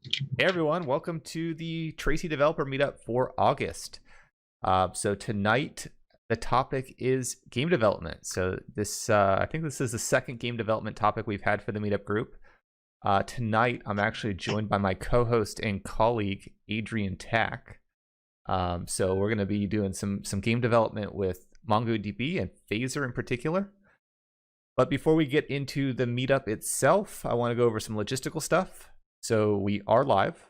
Hey everyone, welcome to the Tracy Developer Meetup for August. So tonight the topic is game development. So this, I think this is the second game development topic we've had for the Meetup group. Tonight I'm actually joined by my co-host and colleague Adrienne Tacke. So we're going to be doing some game development with MongoDB and Phaser in particular. But before we get into the meetup itself, I want to go over some logistical stuff. So we are live.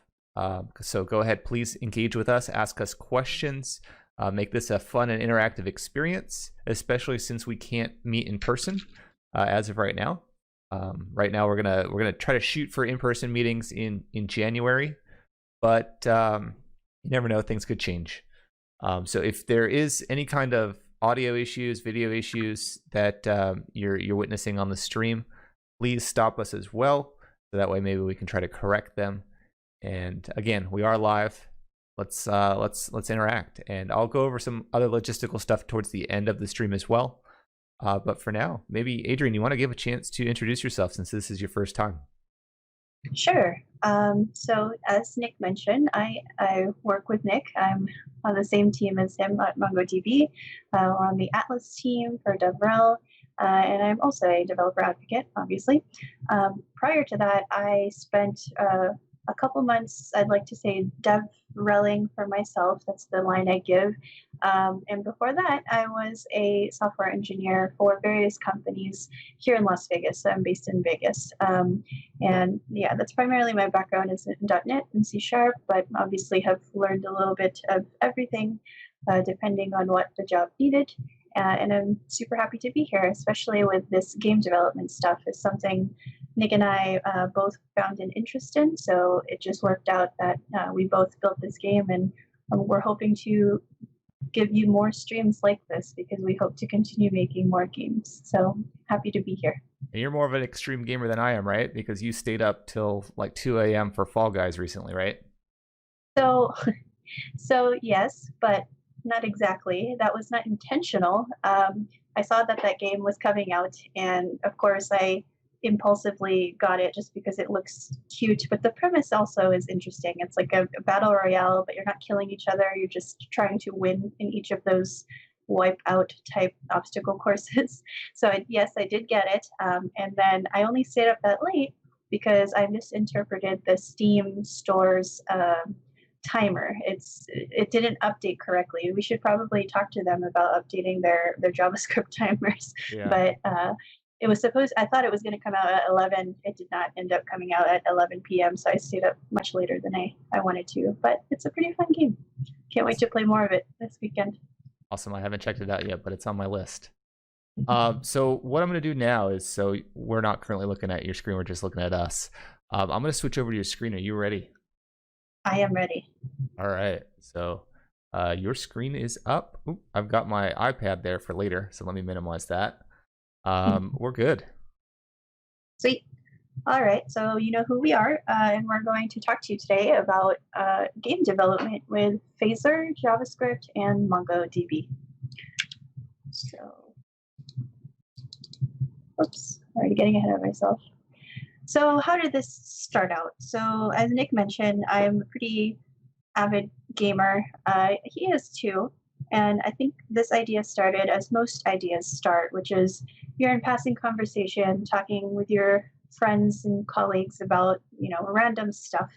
So go ahead, please engage with us, ask us questions, make this a fun and interactive experience, especially since we can't meet in person as of right now. Right now we're gonna try to shoot for in-person meetings in January, but you never know, things could change. So if there is any kind of audio issues, video issues that you're witnessing on the stream, please stop us as well. So that way maybe we can try to correct them. And again, we are live. Let's interact. And I'll go over some other logistical stuff towards the end of the stream as well. But for now, maybe Adrienne, you want to give a chance to introduce yourself since this is your first time? Sure. So as Nic mentioned, I work with Nic. I'm on the same team as him at MongoDB. We're on the Atlas team for DevRel, and I'm also a developer advocate, obviously. Prior to that, I spent a couple months, I'd like to say, DevRelling for myself. That's the line I give. And before that, I was a software engineer for various companies here in Las Vegas. So I'm based in Vegas. And yeah, that's primarily my background is in .NET and C#, but obviously have learned a little bit of everything depending on what the job needed. And I'm super happy to be here, especially with this game development stuff. It's something Nic and I both found an interest in, so it just worked out that we both built this game, and we're hoping to give you more streams like this because we hope to continue making more games. So happy to be here. And you're more of an extreme gamer than I am, right? Because you stayed up till like 2 a.m. for Fall Guys recently, right? So yes, but not exactly. That was not intentional. I saw that game was coming out, and of course I impulsively got it just because it looks cute, but the premise also is interesting. It's like a battle royale, but you're not killing each other, you're just trying to win in each of those wipe out type obstacle courses. So yes, I did get it, and then I only stayed up that late because I misinterpreted the Steam store's timer. It didn't update correctly. We should probably talk to them about updating their JavaScript timers. Yeah. But it was I thought it was going to come out at 11. It did not end up coming out at 11 p.m. So I stayed up much later than I wanted to. But it's a pretty fun game. Can't wait to play more of it this weekend. Awesome. I haven't checked it out yet, but it's on my list. So what I'm going to do now is, so we're not currently looking at your screen, we're just looking at us. I'm going to switch over to your screen. Are you ready? I am ready. All right. So your screen is up. Ooh, I've got my iPad there for later, so let me minimize that. We're good. Sweet. All right, so you know who we are, and we're going to talk to you today about game development with Phaser, JavaScript, and MongoDB. So, oops, already getting ahead of myself. So how did this start out? So as Nic mentioned, I'm a pretty avid gamer. He is too. And I think this idea started as most ideas start, which is you're in passing conversation, talking with your friends and colleagues about, random stuff.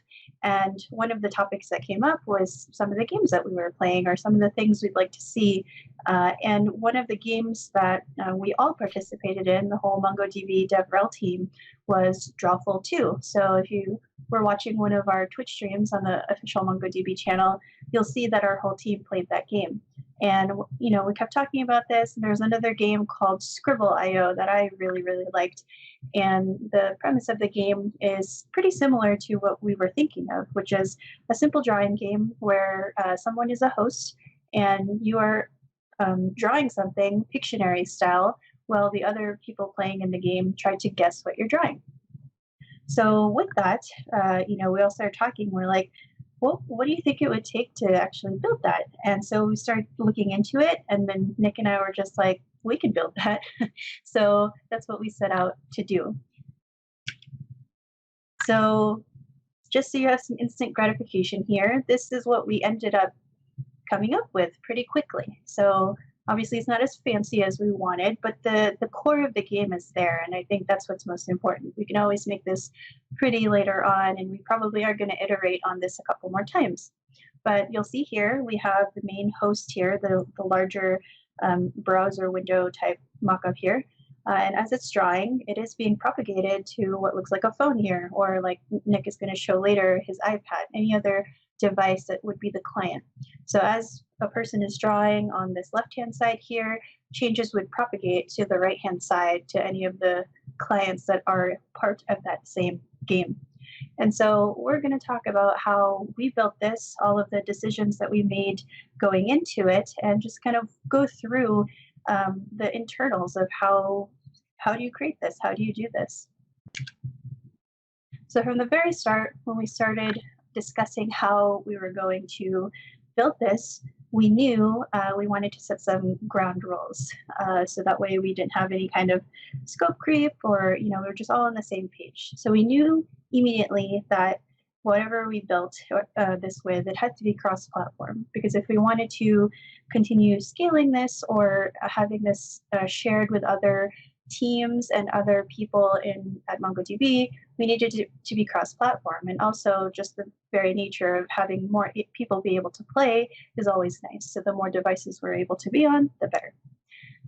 And one of the topics that came up was some of the games that we were playing or some of the things we'd like to see. And one of the games that we all participated in, the whole MongoDB DevRel team, was Drawful 2. So if you were watching one of our Twitch streams on the official MongoDB channel, you'll see that our whole team played that game. And, we kept talking about this. And there's another game called Scribble.io that I really, really liked. And the premise of the game is pretty similar to what we were thinking of, which is a simple drawing game where someone is a host and you are drawing something Pictionary style while the other people playing in the game try to guess what you're drawing. So with that, we all started talking. We're like, well, what do you think it would take to actually build that? And so we started looking into it, and then Nic and I were just like, we can build that. So that's what we set out to do. So just so you have some instant gratification here, this is what we ended up coming up with pretty quickly. So obviously it's not as fancy as we wanted, but the core of the game is there, and I think that's what's most important. We can always make this pretty later on, and we probably are going to iterate on this a couple more times. But you'll see here we have the main host here, the larger browser window type mockup here. And as it's drawing, it is being propagated to what looks like a phone here, or like Nic is going to show later, his iPad, any other device that would be the client. So as a person is drawing on this left-hand side here, changes would propagate to the right-hand side to any of the clients that are part of that same game. And so we're going to talk about how we built this, all of the decisions that we made going into it, and just kind of go through the internals of how do you create this? How do you do this? So from the very start, when we started discussing how we were going to build this, we knew we wanted to set some ground rules. So that way we didn't have any kind of scope creep, or we were just all on the same page. So we knew immediately that whatever we built this with, it had to be cross-platform, because if we wanted to continue scaling this or having this shared with other teams and other people at MongoDB, we needed to be cross-platform. And also just the very nature of having more people be able to play is always nice. So the more devices we're able to be on, the better.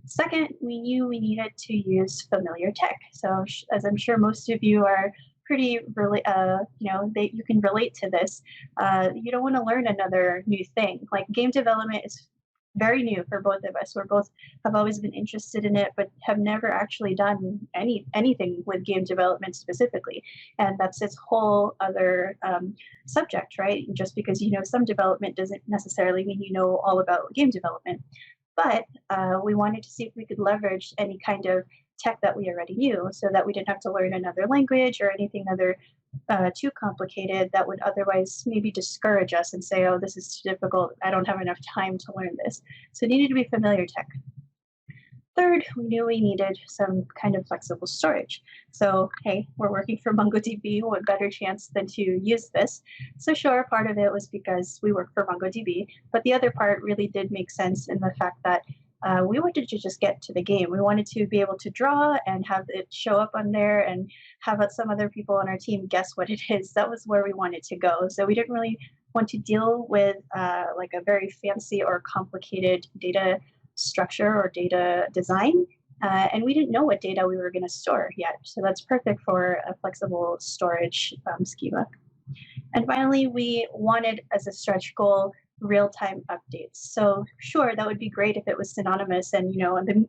Second, we knew we needed to use familiar tech. So as I'm sure most of you are pretty, you can relate to this. You don't want to learn another new thing. Like game development is very new for both of us. We're both have always been interested in it, but have never actually done anything with game development specifically. And that's its whole other subject, right? Just because you know some development doesn't necessarily mean you know all about game development. But we wanted to see if we could leverage any kind of tech that we already knew, so that we didn't have to learn another language or anything other too complicated that would otherwise maybe discourage us and say, oh, this is too difficult, I don't have enough time to learn this. So it needed to be familiar tech. Third, we knew we needed some kind of flexible storage. So, hey, we're working for MongoDB, what better chance than to use this? So sure, part of it was because we work for MongoDB, but the other part really did make sense in the fact that we wanted to just get to the game. We wanted to be able to draw and have it show up on there and have some other people on our team guess what it is. That was where we wanted to go. So we didn't really want to deal with like a very fancy or complicated data structure or data design. And we didn't know what data we were going to store yet. So that's perfect for a flexible storage schema. And finally, we wanted as a stretch goal real-time updates. So sure, that would be great if it was synonymous and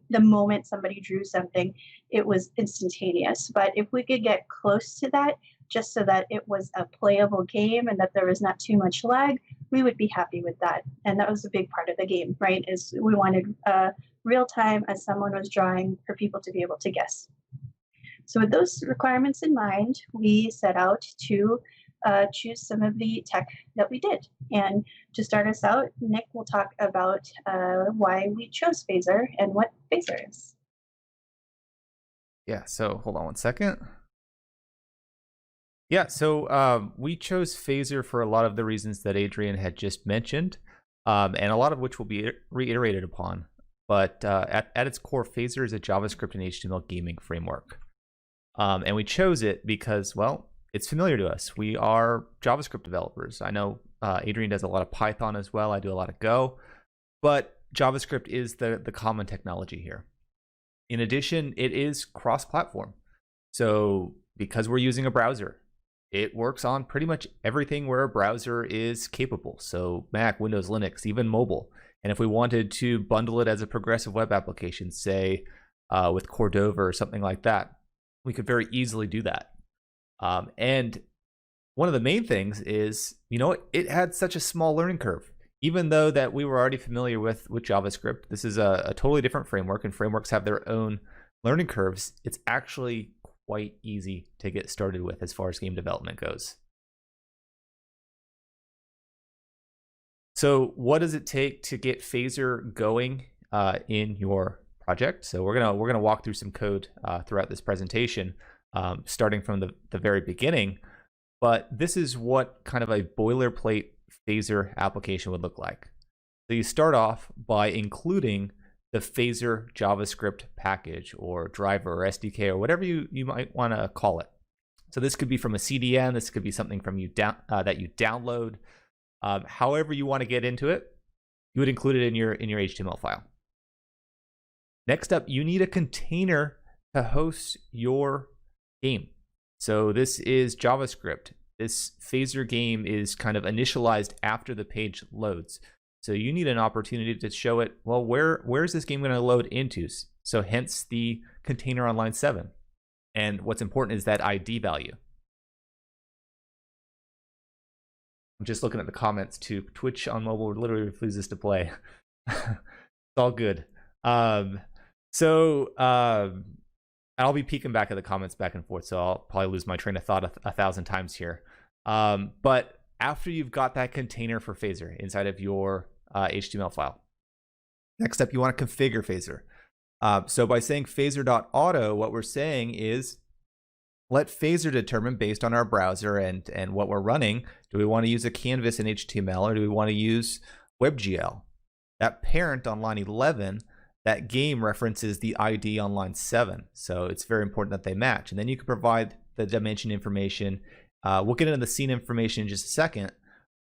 the moment somebody drew something, it was instantaneous. But if we could get close to that, just so that it was a playable game and that there was not too much lag, we would be happy with that. And that was a big part of the game, right? Is we wanted real time as someone was drawing for people to be able to guess. So with those requirements in mind, we set out to choose some of the tech that we did. And to start us out, Nic will talk about why we chose Phaser and what Phaser is. Yeah, so hold on one second. Yeah, so we chose Phaser for a lot of the reasons that Adrienne had just mentioned, and a lot of which will be reiterated upon. But at its core, Phaser is a JavaScript and HTML gaming framework. And we chose it because, well, it's familiar to us. We are JavaScript developers. I know Adrienne does a lot of Python as well. I do a lot of Go. But JavaScript is the common technology here. In addition, it is cross-platform. So because we're using a browser, it works on pretty much everything where a browser is capable. So Mac, Windows, Linux, even mobile. And if we wanted to bundle it as a progressive web application, say with Cordova or something like that, we could very easily do that. And one of the main things is, it had such a small learning curve. Even though that we were already familiar with JavaScript, this is a totally different framework, and frameworks have their own learning curves. It's actually quite easy to get started with as far as game development goes. So what does it take to get Phaser going in your project? So we're gonna walk through some code throughout this presentation, starting from the very beginning. but this is what kind of a boilerplate phaser application would look like. So you start off by including the phaser JavaScript package or driver or SDK or whatever you might want to call it. So this could be from a CDN, this could be something from that you download. However you want to get into it, you would include it in your HTML file. Next up, you need a container to host your game. So this is JavaScript. This phaser game is kind of initialized after the page loads. So you need an opportunity to show it, well, where is this game going to load into? So hence the container on line 7. And what's important is that ID value. I'm just looking at the comments too. Twitch on mobile literally refuses to play. It's all good. I'll be peeking back at the comments back and forth, so I'll probably lose my train of thought a thousand times here. But after you've got that container for phaser inside of your HTML file, next up you want to configure phaser. So by saying phaser.auto, what we're saying is let phaser determine based on our browser and what we're running. Do we want to use a canvas in HTML or do we want to use WebGL? That parent on line 11, that game references the ID on line 7. So it's very important that they match. And then you can provide the dimension information. We'll get into the scene information in just a second.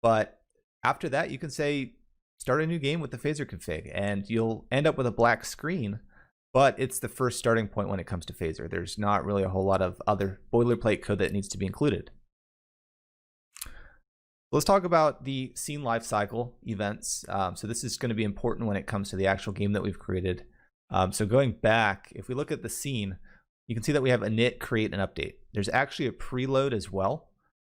But after that, you can say, start a new game with the phaser config. And you'll end up with a black screen. But it's the first starting point when it comes to phaser. There's not really a whole lot of other boilerplate code that needs to be included. Let's talk about the scene lifecycle events. So this is going to be important when it comes to the actual game that we've created. So going back, if we look at the scene, you can see that we have a init, create, and update. There's actually a preload as well.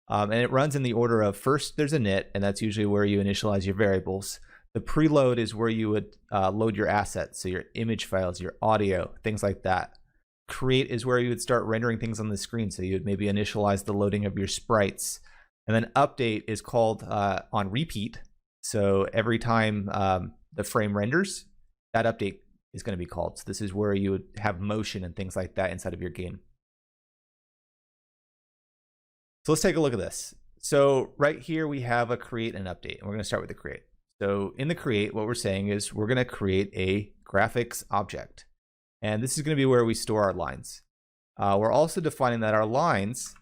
And it runs in the order of first there's a init, and that's usually where you initialize your variables. The preload is where you would load your assets, so your image files, your audio, things like that. Create is where you would start rendering things on the screen, so you would maybe initialize the loading of your sprites. And then update is called on repeat, so every time the frame renders, that update is going to be called. So this is where you would have motion and things like that inside of your game. So let's take a look at this. So right here we have a create and update, and we're going to start with the create. So in the create, what we're saying is we're going to create a graphics object. And this is going to be where we store our lines. We're also defining that our lines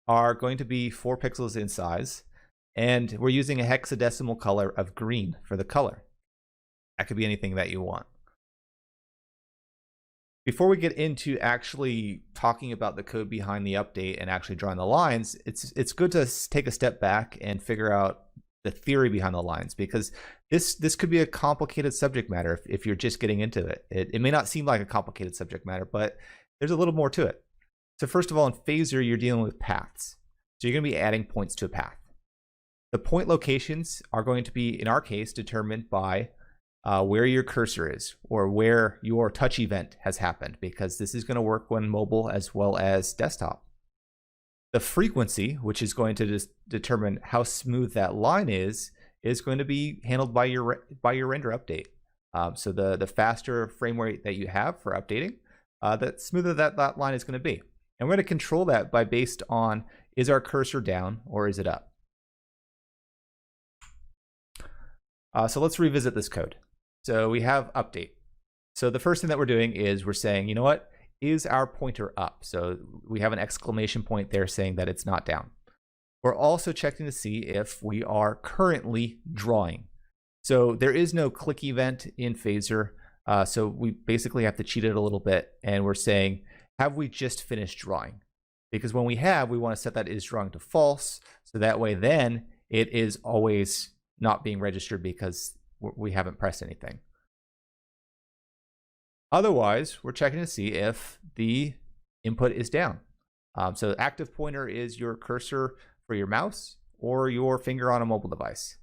are going to be 4 pixels in size. And we're using a hexadecimal color of green for the color. That could be anything that you want. Before we get into actually talking about the code behind the update and actually drawing the lines, it's good to take a step back and figure out the theory behind the lines, because this could be a complicated subject matter if you're just getting into it. It may not seem like a complicated subject matter, but there's a little more to it. So first of all, in phaser, you're dealing with paths. So you're going to be adding points to a path. The point locations are going to be, in our case, determined by where your cursor is or where your touch event has happened, because this is going to work when mobile as well as desktop. The frequency, which is going to determine how smooth that line is going to be handled by your render update. So the faster frame rate that you have for updating, the smoother that line is going to be. And we're going to control that by based on, is our cursor down or is it up? So let's revisit this code. So we have update. So the first thing that we're doing is we're saying, you know what? Is our pointer up? So we have an exclamation point there saying that it's not down. We're also checking to see if we are currently drawing. So there is no click event in phaser. So we basically have to cheat it a little bit. And we're saying, have we just finished drawing? Because when we have, we want to set that is drawing to false. So that way then it is always not being registered because we haven't pressed anything. Otherwise, we're checking to see if the input is down. So active pointer is your cursor for your mouse or your finger on a mobile device.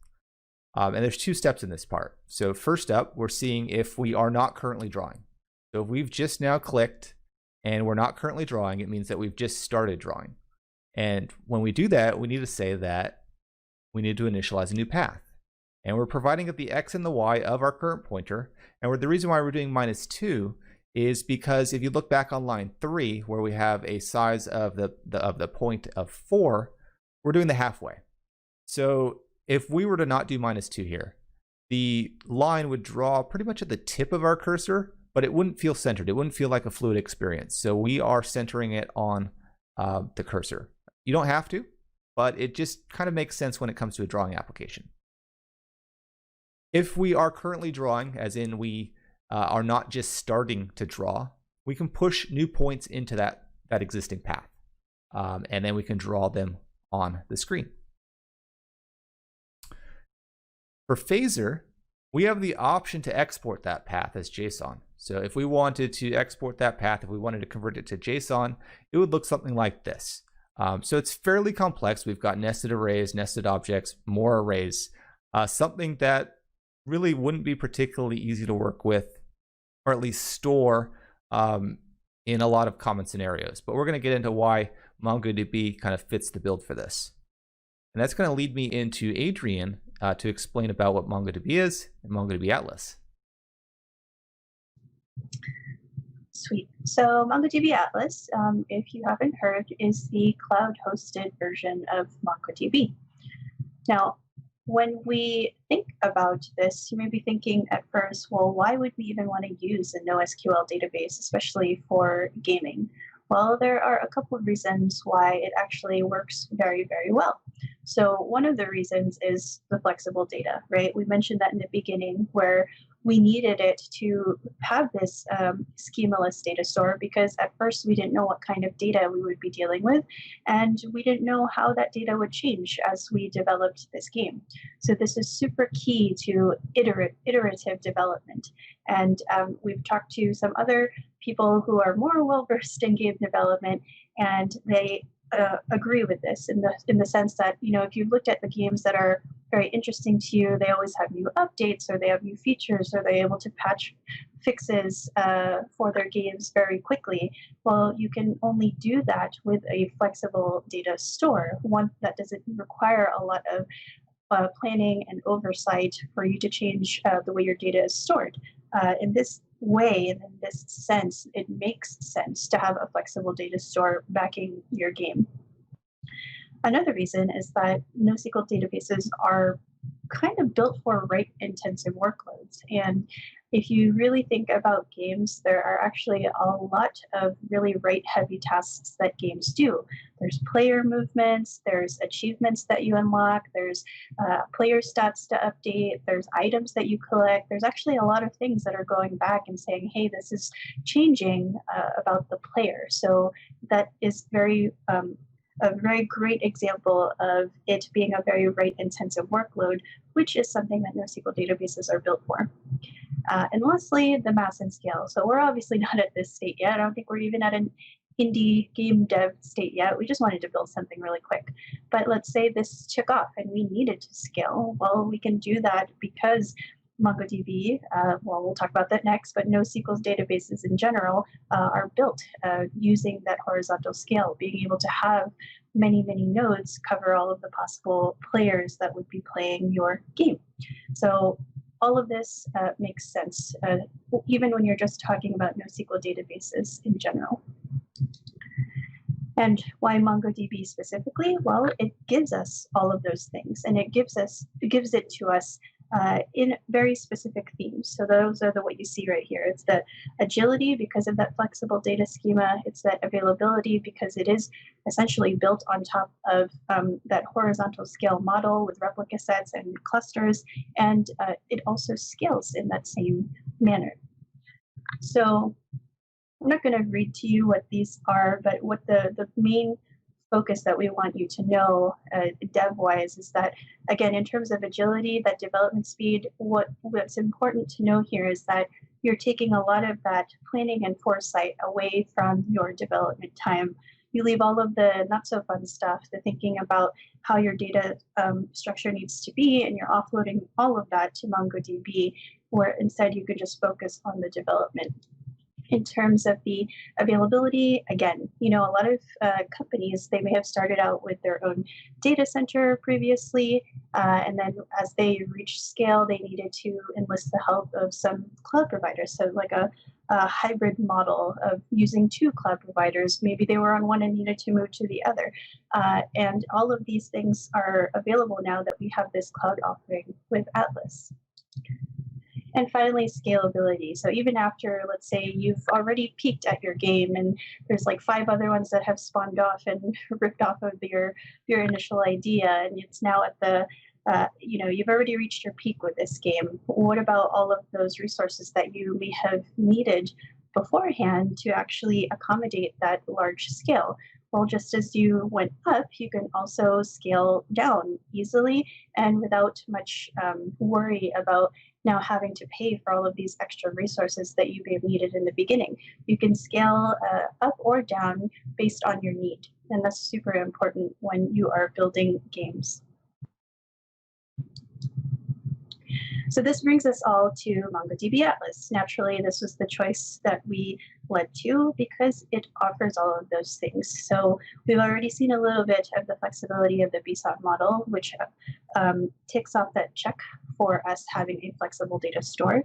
And there's 2 steps in this part. So first up, we're seeing if we are not currently drawing. So if we've just now clicked and we're not currently drawing, it means that we've just started drawing. And when we do that, we need to say that we need to initialize a new path. And we're providing the X and the Y of our current pointer. And the reason why we're doing -2 is because if you look back on line 3, where we have a size of the point of 4, we're doing the halfway. So if we were to not do -2 here, the line would draw pretty much at the tip of our cursor, but it wouldn't feel centered. It wouldn't feel like a fluid experience. So we are centering it on the cursor. You don't have to, but it just kind of makes sense when it comes to a drawing application. If we are currently drawing, as in we are not just starting to draw, we can push new points into that existing path. And then we can draw them on the screen. For Phaser, we have the option to export that path as JSON. So if we wanted to export that path, if we wanted to convert it to JSON, it would look something like this. So it's fairly complex. We've got nested arrays, nested objects, more arrays, something that really wouldn't be particularly easy to work with, or at least store in a lot of common scenarios. But we're going to get into why MongoDB kind of fits the build for this. And that's going to lead me into Adrienne to explain about what MongoDB is and MongoDB Atlas. Sweet. So MongoDB Atlas, if you haven't heard, is the cloud-hosted version of MongoDB. Now, when we think about this, you may be thinking at first, well, why would we even want to use a NoSQL database, especially for gaming? Well, there are a couple of reasons why it actually works very, very well. So one of the reasons is the flexible data, right? We mentioned that in the beginning where we needed it to have this schemaless data store because at first we didn't know what kind of data we would be dealing with, and we didn't know how that data would change as we developed this game. So this is super key to iterative development. And we've talked to some other people who are more well-versed in game development, and they agree with this in the sense that, you know, if you looked at the games that are very interesting to you, they always have new updates, or they have new features, or they're able to patch fixes for their games very quickly. Well, you can only do that with a flexible data store, one that doesn't require a lot of planning and oversight for you to change the way your data is stored. In this way, and in this sense, it makes sense to have a flexible data store backing your game. Another reason is that NoSQL databases are kind of built for write-intensive workloads. And if you really think about games, there are actually a lot of really write-heavy tasks that games do. There's player movements, there's achievements that you unlock, there's player stats to update, there's items that you collect. There's actually a lot of things that are going back and saying, hey, this is changing about the player. So that is a very great example of it being a very write-intensive workload, which is something that NoSQL databases are built for. And lastly, the mass and scale. So we're obviously not at this state yet. I don't think we're even at an indie game dev state yet. We just wanted to build something really quick. But let's say this took off and we needed to scale. Well, we can do that because MongoDB, well, we'll talk about that next, but NoSQL databases in general are built using that horizontal scale, being able to have many, many nodes cover all of the possible players that would be playing your game. So all of this makes sense, even when you're just talking about NoSQL databases in general. And why MongoDB specifically? Well, it gives us all of those things, and it gives it to us in very specific themes. So those are what you see right here. It's the agility because of that flexible data schema. It's that availability because it is essentially built on top of that horizontal scale model with replica sets and clusters, and it also scales in that same manner. So I'm not going to read to you what these are, but what the main focus that we want you to know dev-wise is that, again, in terms of agility, that development speed, what's important to know here is that you're taking a lot of that planning and foresight away from your development time. You leave all of the not so fun stuff, the thinking about how your data structure needs to be, and you're offloading all of that to MongoDB, where instead you could just focus on the development. In terms of the availability, again, a lot of companies, they may have started out with their own data center previously, and then as they reached scale, they needed to enlist the help of some cloud providers. So like a hybrid model of using two cloud providers. Maybe they were on one and needed to move to the other. And all of these things are available now that we have this cloud offering with Atlas. And finally, scalability. So even after, let's say, you've already peaked at your game and there's like 5 other ones that have spawned off and ripped off of your initial idea, and it's now at the, you've already reached your peak with this game. What about all of those resources that you may have needed beforehand to actually accommodate that large scale? Well, just as you went up, you can also scale down easily and without much worry about now having to pay for all of these extra resources that you may have needed in the beginning. You can scale up or down based on your need, and that's super important when you are building games. So this brings us all to MongoDB Atlas. Naturally, this was the choice that we led to because it offers all of those things. So we've already seen a little bit of the flexibility of the BSOT model, which ticks off that check for us having a flexible data store.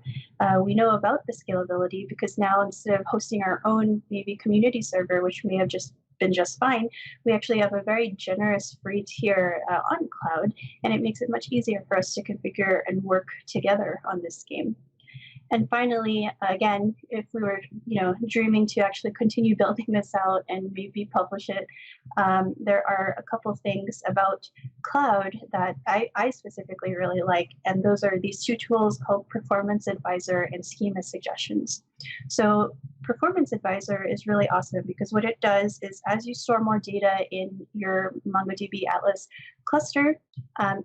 We know about the scalability because now instead of hosting our own maybe community server, which may have just been just fine, we actually have a very generous free tier on cloud, and it makes it much easier for us to configure and work together on this game. And finally, again, if we were, dreaming to actually continue building this out and maybe publish it, there are a couple things about cloud that I specifically really like, and those are these 2 tools called Performance Advisor and Schema Suggestions. So Performance Advisor is really awesome because what it does is as you store more data in your MongoDB Atlas cluster,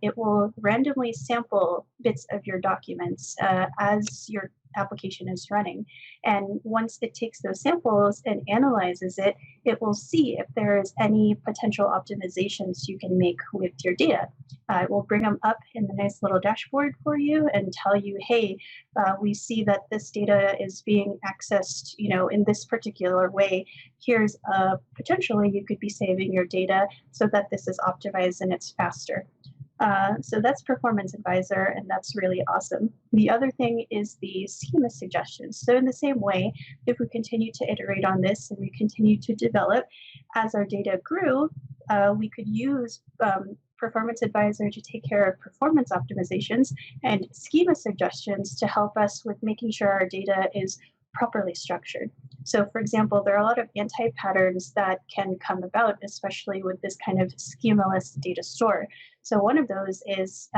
it will randomly sample bits of your documents as your application is running. And once it takes those samples and analyzes it, it will see if there is any potential optimizations you can make with your data. It will bring them up in the nice little dashboard for you and tell you, hey, we see that this data is being accessed, in this particular way. Here's potentially you could be saving your data so that this is optimized and it's faster. So that's Performance Advisor, and that's really awesome. The other thing is the schema suggestions. So in the same way, if we continue to iterate on this and we continue to develop, as our data grew, we could use Performance Advisor to take care of performance optimizations and schema suggestions to help us with making sure our data is properly structured. So for example, there are a lot of anti-patterns that can come about, especially with this kind of schemaless data store. So one of those is,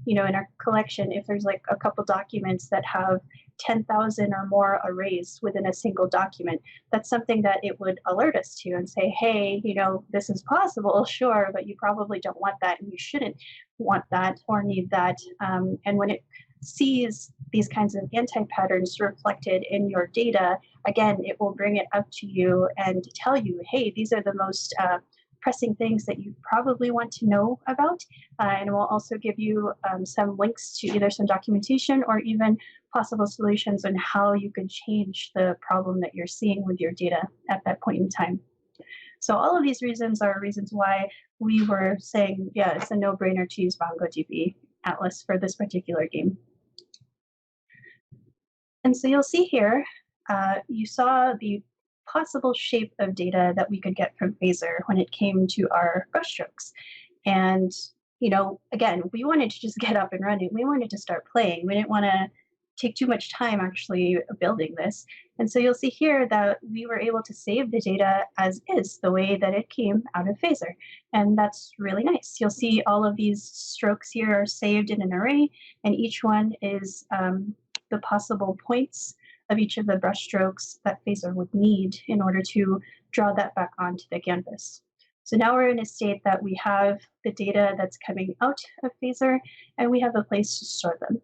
in our collection, if there's like a couple documents that have 10,000 or more arrays within a single document, that's something that it would alert us to and say, hey, this is possible, sure, but you probably don't want that and you shouldn't want that or need that. And when it sees these kinds of anti-patterns reflected in your data, again, it will bring it up to you and tell you, hey, these are the most pressing things that you probably want to know about. And it will also give you some links to either some documentation or even possible solutions on how you could change the problem that you're seeing with your data at that point in time. So all of these reasons are reasons why we were saying, yeah, it's a no-brainer to use MongoDB Atlas for this particular game. And so you'll see here, you saw the possible shape of data that we could get from Phaser when it came to our brushstrokes. And, again, we wanted to just get up and running. We wanted to start playing. We didn't want to take too much time actually building this. And so you'll see here that we were able to save the data as is, the way that it came out of Phaser. And that's really nice. You'll see all of these strokes here are saved in an array, and each one is the possible points of each of the brushstrokes that Phaser would need in order to draw that back onto the canvas. So now we're in a state that we have the data that's coming out of Phaser, and we have a place to store them.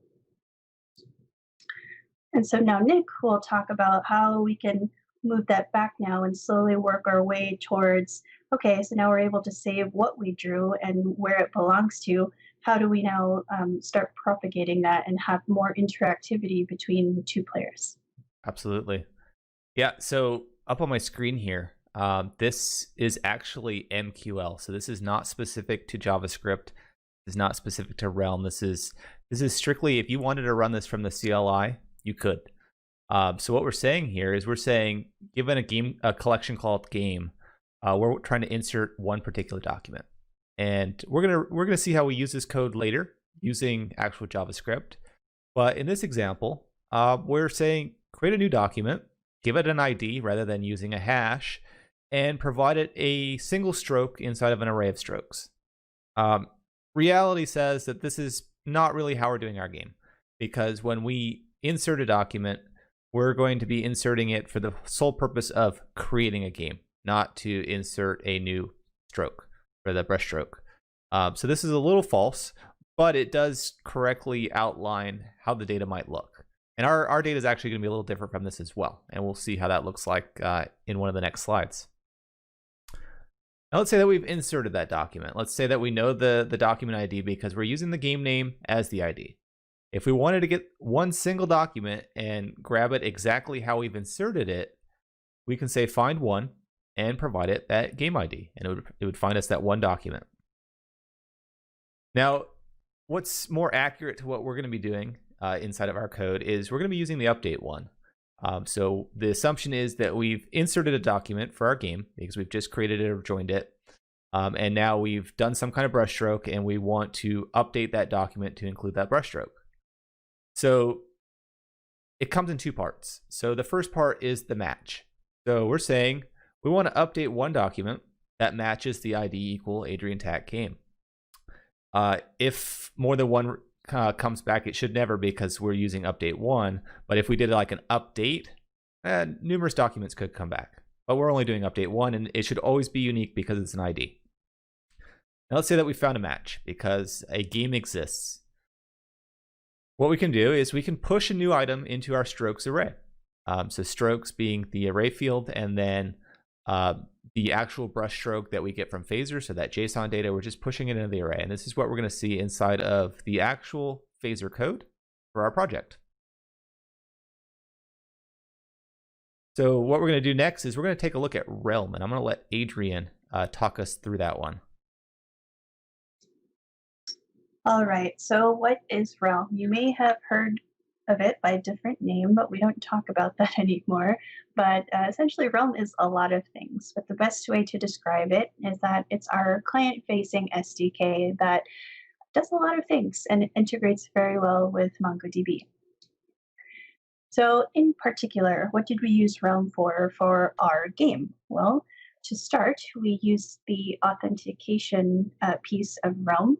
And so now Nic will talk about how we can move that back now and slowly work our way towards, okay, so now we're able to save what we drew and where it belongs to. How do we now start propagating that and have more interactivity between the 2 players? Absolutely. Yeah, so up on my screen here, this is actually MQL. So this is not specific to JavaScript. This is not specific to Realm. This is strictly, if you wanted to run this from the CLI, you could. So what we're saying here is we're saying, given a collection called game, we're trying to insert one particular document, and we're gonna see how we use this code later using actual JavaScript. But in this example, we're saying create a new document, give it an ID rather than using a hash, and provide it a single stroke inside of an array of strokes. Reality says that this is not really how we're doing our game, because when we insert a document, we're going to be inserting it for the sole purpose of creating a game, not to insert a new stroke for the brush stroke. So this is a little false, but it does correctly outline how the data might look. And our data is actually going to be a little different from this as well. And we'll see how that looks like in one of the next slides. Now let's say that we've inserted that document. Let's say that we know the document ID because we're using the game name as the ID. If we wanted to get one single document and grab it exactly how we've inserted it, we can say find one and provide it that game ID, and it would find us that one document. Now, what's more accurate to what we're going to be doing inside of our code is we're going to be using the update one. So the assumption is that we've inserted a document for our game because we've just created it or joined it. And now we've done some kind of brushstroke and we want to update that document to include that brushstroke. So it comes in two parts. So the first part is the match. So we're saying we want to update one document that matches the ID equal Adrienne Tacke game. If more than one comes back, it should never, because we're using update one. But if we did like an update, numerous documents could come back. But we're only doing update one, and it should always be unique because it's an ID. Now let's say that we found a match because a game exists. What we can do is we can push a new item into our strokes array. So strokes being the array field, and then the actual brushstroke that we get from Phaser, so that JSON data, we're just pushing it into the array. And this is what we're going to see inside of the actual Phaser code for our project. So what we're going to do next is we're going to take a look at Realm, and I'm going to let Adrienne talk us through that one. All right, so what is Realm? You may have heard of it by a different name, but we don't talk about that anymore. But essentially, Realm is a lot of things. But the best way to describe it is that it's our client-facing SDK that does a lot of things, and it integrates very well with MongoDB. So in particular, what did we use Realm for our game? Well, to start, we used the authentication piece of Realm.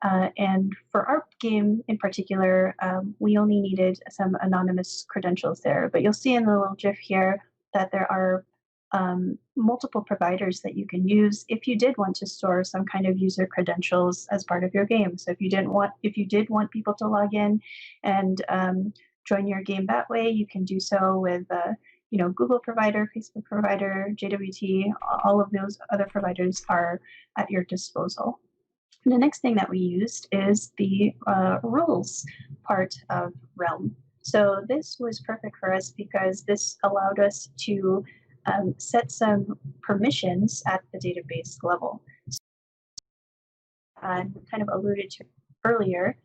And for our game in particular, we only needed some anonymous credentials there. But you'll see in the little GIF here that there are multiple providers that you can use if you did want to store some kind of user credentials as part of your game. So if you did want people to log in and join your game that way, you can do so with Google provider, Facebook provider, JWT. All of those other providers are at your disposal. The next thing that we used is the rules part of Realm. So this was perfect for us because this allowed us to set some permissions at the database level. And kind of alluded to earlier,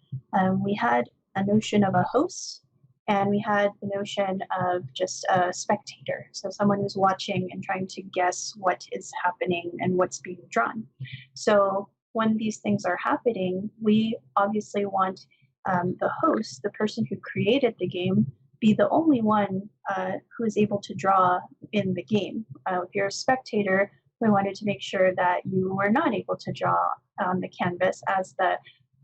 we had a notion of a host, and we had the notion of just a spectator, so someone who's watching and trying to guess what is happening and what's being drawn. So when these things are happening, we obviously want the host, the person who created the game, be the only one who is able to draw in the game. If you're a spectator, we wanted to make sure that you were not able to draw on the canvas as the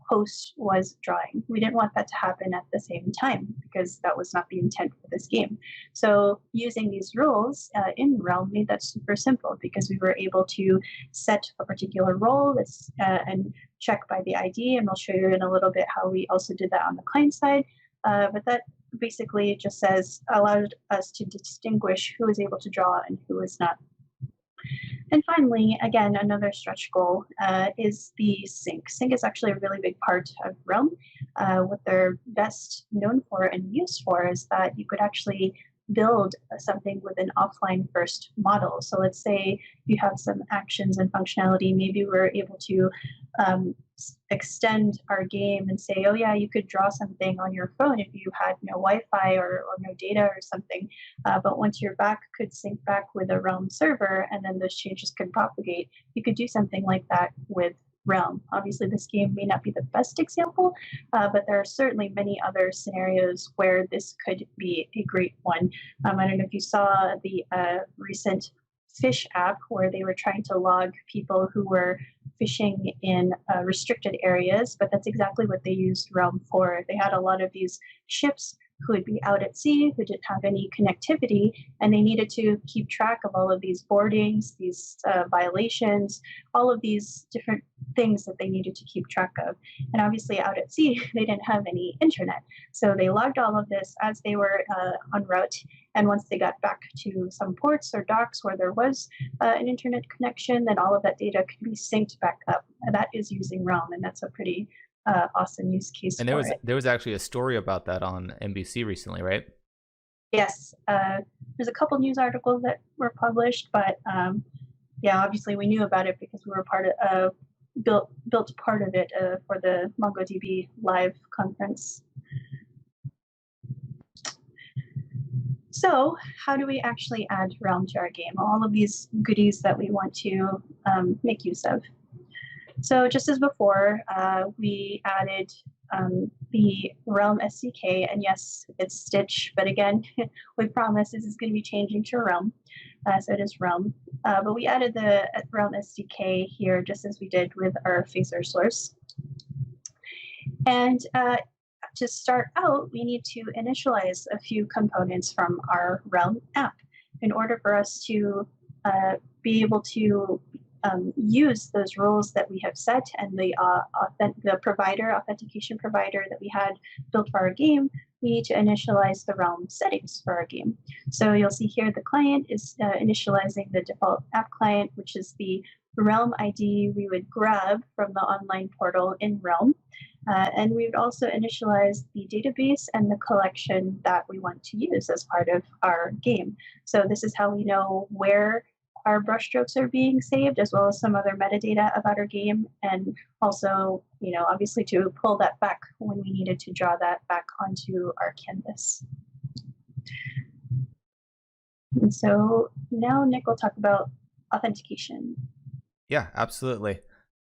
host was drawing. We didn't want that to happen at the same time because that was not the intent for this game. So using these rules in Realm made that super simple because we were able to set a particular role and check by the ID, and I'll show you in a little bit how we also did that on the client side. But that basically just allowed us to distinguish who is able to draw and who is not. And finally, again, another stretch goal is the sync. Sync is actually a really big part of Realm. What they're best known for and used for is that you could actually build something with an offline first model. So let's say you have some actions and functionality. Maybe we're able to extend our game and say, oh yeah, you could draw something on your phone if you had no Wi-Fi or no data or something. But once you're back, could sync back with a Realm server, and then those changes could propagate. You could do something like that with Realm. Obviously, this game may not be the best example, but there are certainly many other scenarios where this could be a great one. I don't know if you saw the recent fish app where they were trying to log people who were fishing in restricted areas, but that's exactly what they used Realm for. They had a lot of these ships who would be out at sea, who didn't have any connectivity, and they needed to keep track of all of these boardings, these violations, all of these different things that they needed to keep track of. And obviously out at sea, they didn't have any internet. So they logged all of this as they were en route. And once they got back to some ports or docks where there was an internet connection, then all of that data could be synced back up. And that is using Realm, and that's a pretty awesome use case. And there was actually a story about that on NBC recently, right? Yes, there's a couple news articles that were published, but yeah, obviously we knew about it because we were part of built part of it for the MongoDB Live conference. So how do we actually add Realm to our game? All of these goodies that we want to make use of. So just as before, we added the Realm SDK, and yes, it's Stitch, but again, we promise this is going to be changing to Realm, so it is Realm. But we added the Realm SDK here just as we did with our phaser source. And to start out, we need to initialize a few components from our Realm app in order for us to be able to use those rules that we have set and the authentication provider that we had built for our game. We need to initialize the Realm settings for our game. So you'll see here the client is initializing the default app client, which is the Realm ID we would grab from the online portal in Realm. And we would also initialize the database and the collection that we want to use as part of our game. So this is how we know where our brushstrokes are being saved, as well as some other metadata about our game, and also, obviously to pull that back when we needed to draw that back onto our canvas. And so now Nic will talk about authentication. Yeah, absolutely.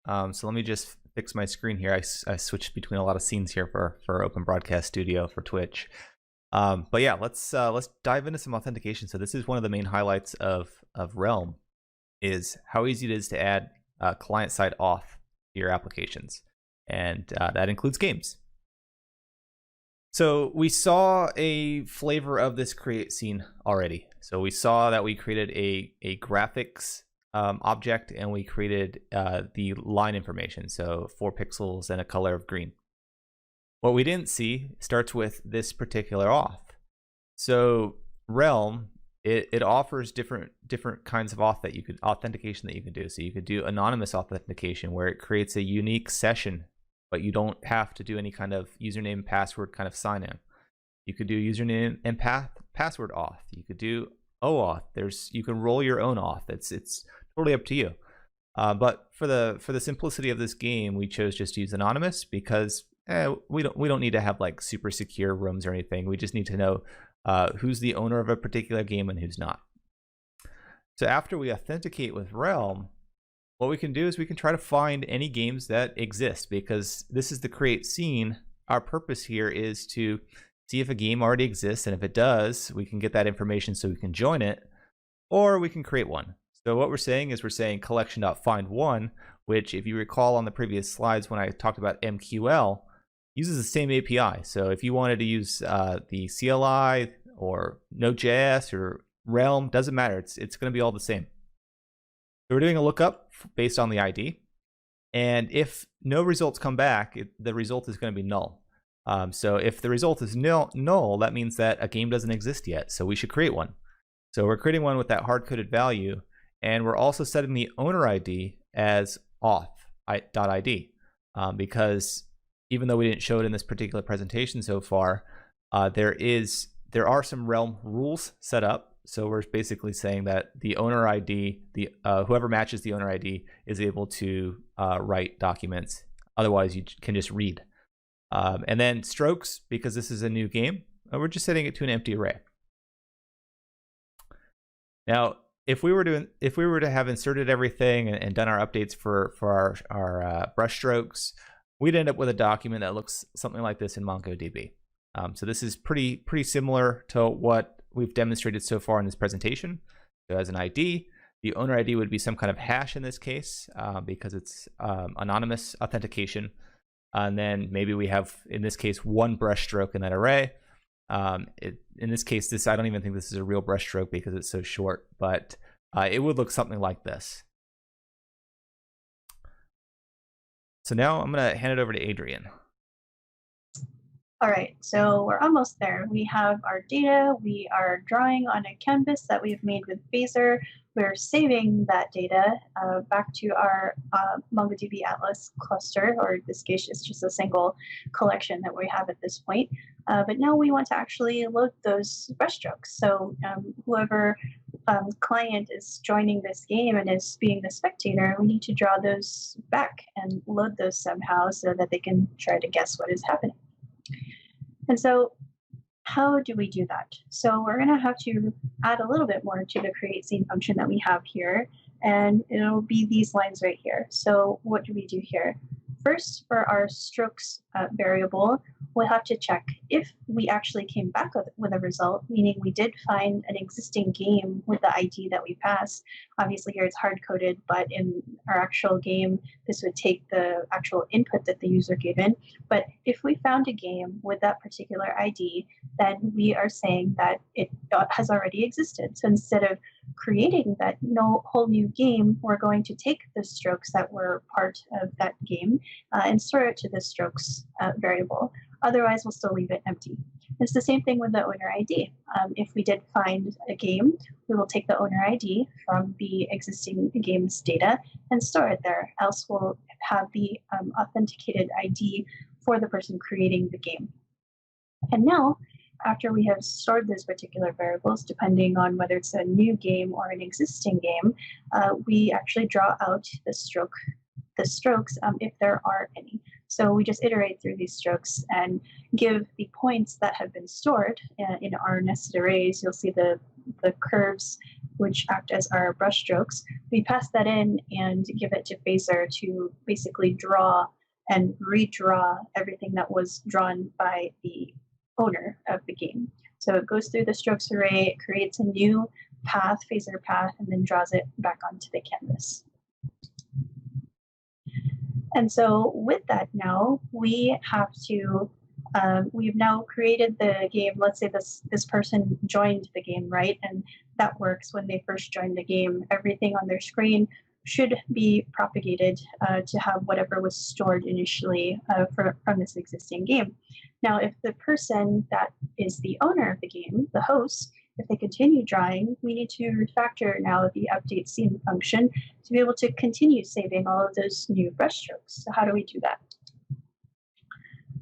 So let me just fix my screen here. I switched between a lot of scenes here for Open Broadcast Studio for Twitch. But yeah, let's dive into some authentication. So this is one of the main highlights of Realm, is how easy it is to add client-side auth to your applications, and that includes games. So we saw a flavor of this create scene already. So we saw that we created a graphics object, and we created the line information, so 4 pixels and a color of green. What we didn't see starts with this particular auth. So Realm, it offers different kinds of authentication that you can do. So you could do anonymous authentication, where it creates a unique session, but you don't have to do any kind of username, password kind of sign in. You could do username and password auth. You could do OAuth. You can roll your own auth. It's totally up to you. But for the simplicity of this game, we chose just to use anonymous because we don't need to have like super secure rooms or anything. We just need to know who's the owner of a particular game and who's not. So after we authenticate with Realm, what we can do is we can try to find any games that exist, because this is the create scene. Our purpose here is to see if a game already exists, and if it does, we can get that information so we can join it, or we can create one. So what we're saying is collection.find1, which, if you recall on the previous slides when I talked about MQL, uses the same API. So if you wanted to use the CLI or Node.js or Realm, doesn't matter. It's going to be all the same. So we're doing a lookup based on the ID. And if no results come back, the result is going to be null. So if the result is null, that means that a game doesn't exist yet. So we should create one. So we're creating one with that hard-coded value. And we're also setting the owner ID as auth.id because even though we didn't show it in this particular presentation so far, there is there are some Realm rules set up. So we're basically saying that the owner ID, whoever matches the owner ID, is able to write documents. Otherwise, you can just read. And then strokes, because this is a new game, we're just setting it to an empty array. Now, if we were to have inserted everything and done our updates for our brush strokes, we'd end up with a document that looks something like this in MongoDB. So this is pretty similar to what we've demonstrated so far in this presentation. So as an ID, the owner ID would be some kind of hash in this case, because it's anonymous authentication. And then maybe we have, in this case, one brush stroke in that array. In this case, I don't even think this is a real brush stroke because it's so short, but it would look something like this. So now I'm going to hand it over to Adrienne. All right, so we're almost there. We have our data. We are drawing on a canvas that we've made with Phaser. We're saving that data back to our MongoDB Atlas cluster, or in this case, it's just a single collection that we have at this point. But now we want to actually load those brushstrokes. So whoever client is joining this game and is being the spectator, we need to draw those back and load those somehow so that they can try to guess what is happening. And so how do we do that? So we're going to have to add a little bit more to the create scene function that we have here, and it'll be these lines right here. So what do we do here? First, for our strokes variable, we'll have to check if we actually came back with a result, meaning we did find an existing game with the ID that we passed. Obviously here it's hard-coded, but in our actual game, this would take the actual input that the user gave in. But if we found a game with that particular ID, then we are saying that it has already existed. So instead of creating that whole new game, we're going to take the strokes that were part of that game and store it to the strokes variable. Otherwise, we'll still leave it empty. It's the same thing with the owner ID. If we did find a game, we will take the owner ID from the existing game's data and store it there. Else we'll have the authenticated ID for the person creating the game. And now, after we have stored those particular variables, depending on whether it's a new game or an existing game, we actually draw out the strokes if there are any. So we just iterate through these strokes and give the points that have been stored in our nested arrays. You'll see the curves which act as our brush strokes. We pass that in and give it to Phaser to basically draw and redraw everything that was drawn by the owner of the game. So it goes through the strokes array, it creates a new path, Phaser path, and then draws it back onto the canvas. And so with that now, we have to, we've now created the game. Let's say this person joined the game, right? And that works when they first join the game. Everything on their screen should be propagated to have whatever was stored initially from this existing game. Now, if the person that is the owner of the game, the host, if they continue drawing, we need to refactor now the update scene function to be able to continue saving all of those new brushstrokes. So how do we do that?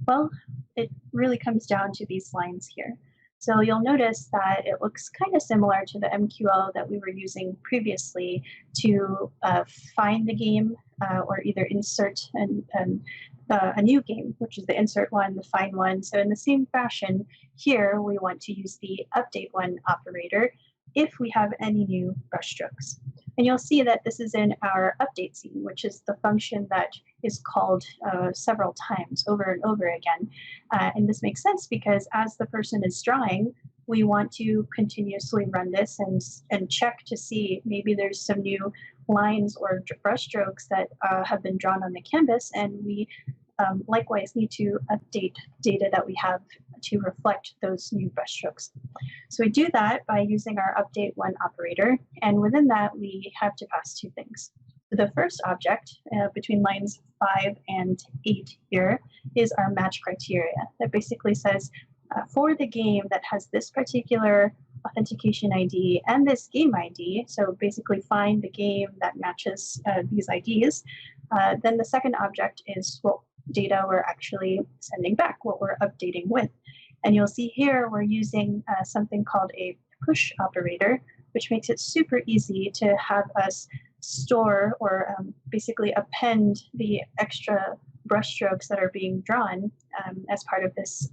Well, it really comes down to these lines here. So you'll notice that it looks kind of similar to the MQL that we were using previously to find the game or either insert a new game, which is the insert one, the find one. So in the same fashion, here we want to use the update one operator if we have any new brushstrokes. And you'll see that this is in our update scene, which is the function that is called several times over and over again. And this makes sense because as the person is drawing, we want to continuously run this and check to see maybe there's some new lines or brushstrokes that have been drawn on the canvas, and we likewise need to update data that we have to reflect those new brushstrokes. So we do that by using our update one operator, and within that we have to pass two things. So the first object between lines 5 and 8 here is our match criteria that basically says for the game that has this particular authentication ID and this game ID, so basically find the game that matches these IDs, then the second object is what data we're actually sending back, what we're updating with. And you'll see here we're using something called a push operator, which makes it super easy to have us store or basically append the extra brushstrokes that are being drawn as part of this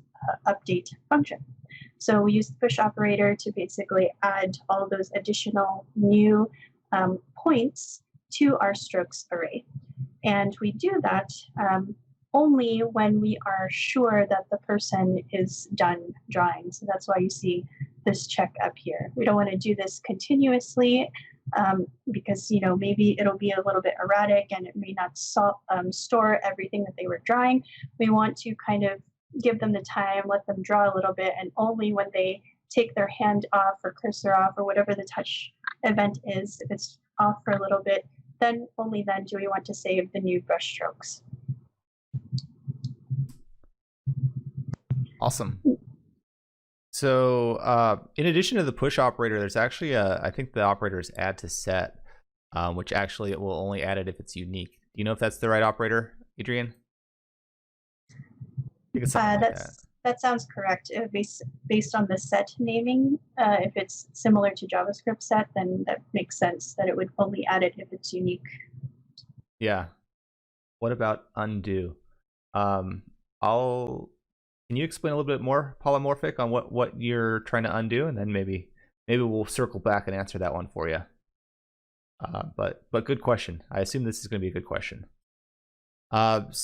update function. So we use the push operator to basically add all those additional new points to our strokes array. And we do that only when we are sure that the person is done drawing. So that's why you see this check up here. We don't want to do this continuously because maybe it'll be a little bit erratic and it may not store everything that they were drawing. We want to kind of give them the time, let them draw a little bit, and only when they take their hand off or cursor off or whatever the touch event is, if it's off for a little bit, then only then do we want to save the new brush strokes. Awesome. So in addition to the push operator, there's actually I think the operator is add to set, which actually it will only add it if it's unique. Do you know if that's the right operator, Adrienne? I think it's something like that. That sounds correct. Based on the set naming, if it's similar to JavaScript set, then that makes sense that it would only add it if it's unique. Yeah. What about undo? Can you explain a little bit more polymorphic on what you're trying to undo, and then maybe we'll circle back and answer that one for you. But good question. I assume this is going to be a good question. Good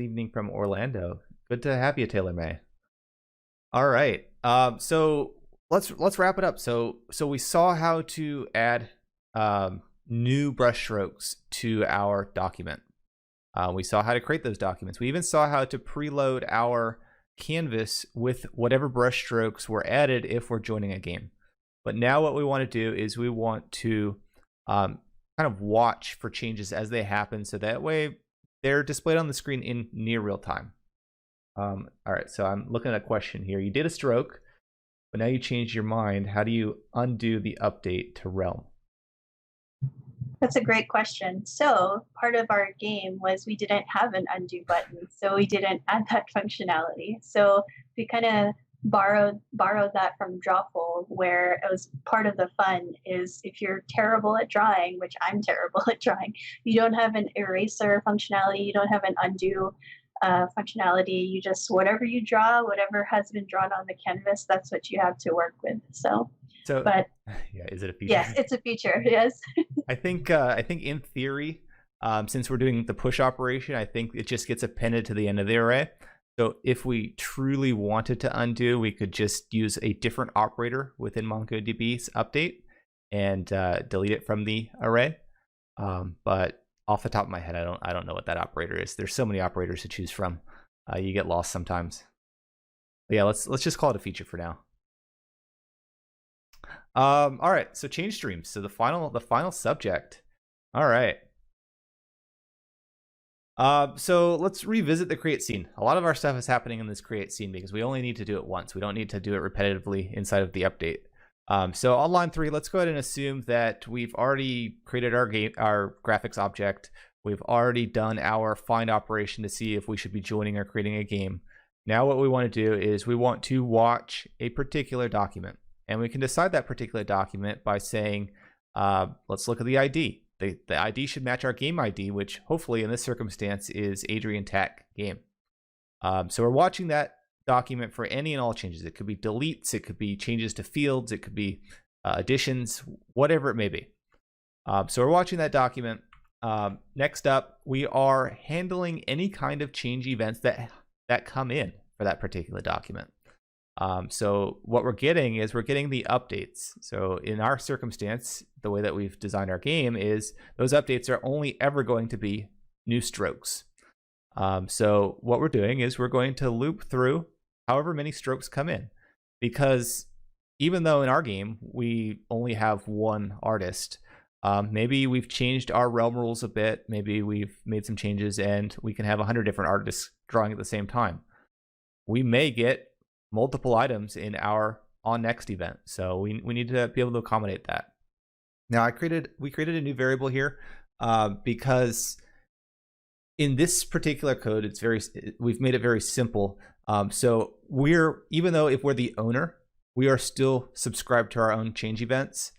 evening from Orlando. Good to have you, Taylor May. All right. So let's wrap it up. So we saw how to add new brushstrokes to our document. We saw how to create those documents. We even saw how to preload our canvas with whatever brushstrokes were added if we're joining a game. But now what we want to do is we want to kind of watch for changes as they happen, so that way they're displayed on the screen in near real time. All right, so I'm looking at a question here. You did a stroke, but now you changed your mind. How do you undo the update to Realm? That's a great question. So part of our game was we didn't have an undo button, so we didn't add that functionality. So we kind of borrowed that from Drawful, where it was part of the fun is if you're terrible at drawing, which I'm terrible at drawing, you don't have an eraser functionality, you don't have an undo functionality. You just, whatever you draw, whatever has been drawn on the canvas, that's what you have to work with. But yeah, is it a feature? Yes, it's a feature. Yes. I think in theory, since we're doing the push operation, I think it just gets appended to the end of the array. So if we truly wanted to undo, we could just use a different operator within MongoDB's update and delete it from the array. But off the top of my head, I don't know what that operator is. There's so many operators to choose from. You get lost sometimes. But yeah, let's just call it a feature for now. All right, so change streams. So the final subject. All right. So let's revisit the create scene. A lot of our stuff is happening in this create scene because we only need to do it once. We don't need to do it repetitively inside of the update. So on line 3, let's go ahead and assume that we've already created our graphics object. We've already done our find operation to see if we should be joining or creating a game. Now what we want to do is we want to watch a particular document. And we can decide that particular document by saying, let's look at the ID. The ID should match our game ID, which hopefully in this circumstance is Adrienne Tacke game. So we're watching that document for any and all changes. It could be deletes, it could be changes to fields, it could be additions, whatever it may be. So we're watching that document. Next up, we are handling any kind of change events that come in for that particular document. So what we're getting is we're getting the updates. So in our circumstance, the way that we've designed our game is those updates are only ever going to be new strokes. So what we're doing is we're going to loop through however many strokes come in, because even though in our game we only have one artist, maybe we've changed our realm rules a bit, maybe we've made some changes and we can have 100 different artists drawing at the same time. We may get multiple items in our on next event, so we need to be able to accommodate that. Now we created a new variable here because In this particular code, we've made it very simple. So even though if we're the owner, we are still subscribed to our own change events.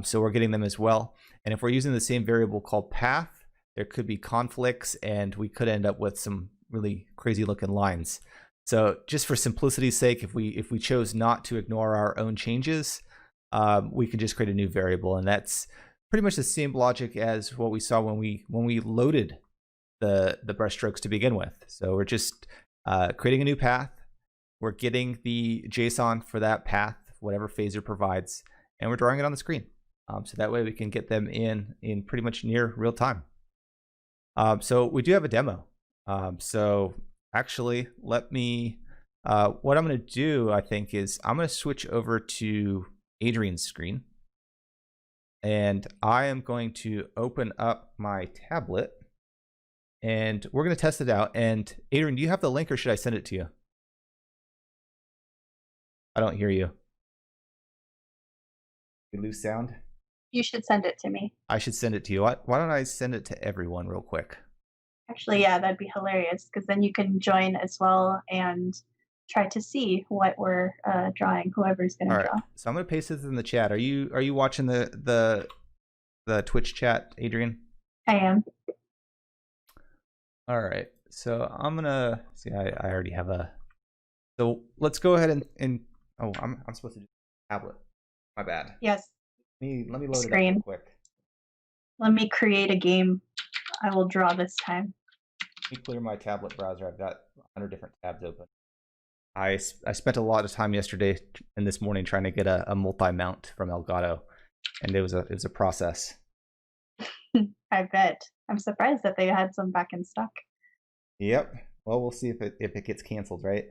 So we're getting them as well. And if we're using the same variable called path, there could be conflicts and we could end up with some really crazy looking lines. So just for simplicity's sake, if we chose not to ignore our own changes, we could just create a new variable. And that's pretty much the same logic as what we saw when we loaded the brushstrokes to begin with. So we're just creating a new path. We're getting the JSON for that path, whatever phaser provides, and we're drawing it on the screen. So that way we can get them in pretty much near real time. So we do have a demo. So actually, let me, what I'm going to do, I think, is I'm going to switch over to Adrienne's screen. And I am going to open up my tablet. And we're going to test it out. And Adrienne, do you have the link or should I send it to you? I don't hear you. You lose sound? You should send it to me. I should send it to you. Why don't I send it to everyone real quick? Actually, yeah, that'd be hilarious because then you can join as well and try to see what we're drawing, whoever's going to draw. So I'm going to paste this in the chat. Are you watching the Twitch chat, Adrienne? I am. All right. So I'm going to see, I already have a, so let's go ahead and oh, I'm supposed to do tablet. My bad. Yes. Let me load Screen. it up real quick. Let me create a game. I will draw this time. Let me clear my tablet browser. I've got 100 different tabs open. I spent a lot of time yesterday and this morning trying to get a multi-mount from Elgato, and it was a process. I bet. I'm surprised that they had some back in stock. Yep. Well, we'll see if it gets canceled, right?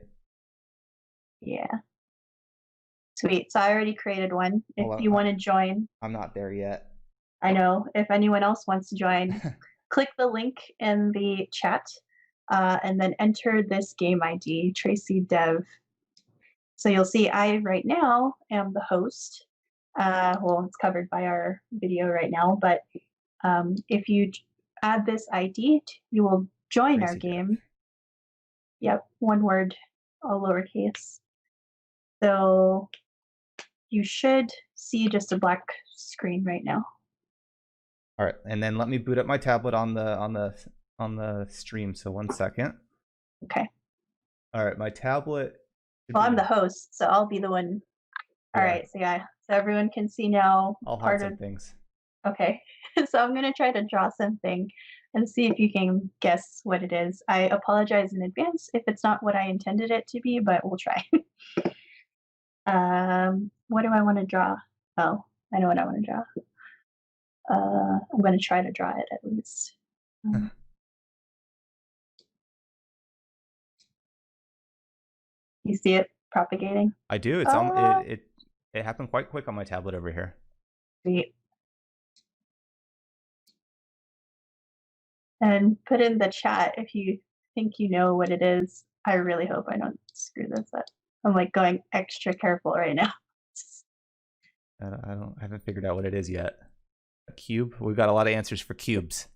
Yeah. Sweet. So I already created one. If you want to join. I'm not there yet. I know. If anyone else wants to join, click the link in the chat and then enter this game ID, Tracy Dev. So you'll see I right now am the host. Well, it's covered by our video right now, but if you add this ID, you will join Tracy our game. Yep, one word, all lowercase. So you should see just a black screen right now. All right, and then let me boot up my tablet on the stream. So 1 second. Okay. All right, my tablet. Well, I'm the host, so I'll be the one. All right, so yeah, so everyone can see now. I'll hide some things. Okay, so I'm gonna try to draw something and see if you can guess what it is. I apologize in advance if it's not what I intended it to be, but we'll try. What do I want to draw? Oh, I know what I want to draw. I'm going to try to draw it at least. You see it propagating? I do. It's it happened quite quick on my tablet over here. Sweet. And put in the chat if you think you know what it is. I really hope I don't screw this up. I'm like going extra careful right now. I haven't figured out what it is yet. A cube? We've got a lot of answers for cubes.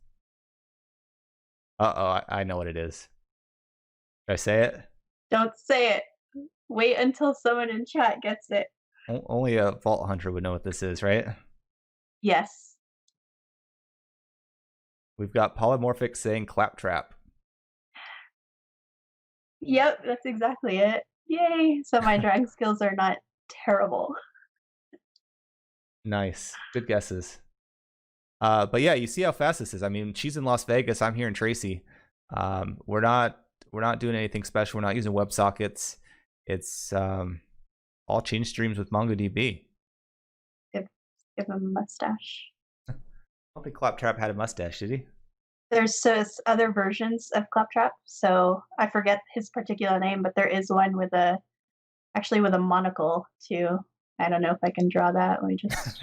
Uh-oh, I know what it is. Should I say it? Don't say it. Wait until someone in chat gets it. Only a Vault Hunter would know what this is, right? Yes. We've got Polymorphic saying claptrap. Yep, that's exactly it. Yay! So my drawing skills are not terrible. Nice. Good guesses. But yeah, you see how fast this is. I mean, she's in Las Vegas. I'm here in Tracy. We're not doing anything special. We're not using WebSockets. It's all change streams with MongoDB. Give him a mustache. I don't think Claptrap had a mustache, did he? There's other versions of Claptrap, so I forget his particular name, but there is one with a monocle too. I don't know if I can draw that. Let me just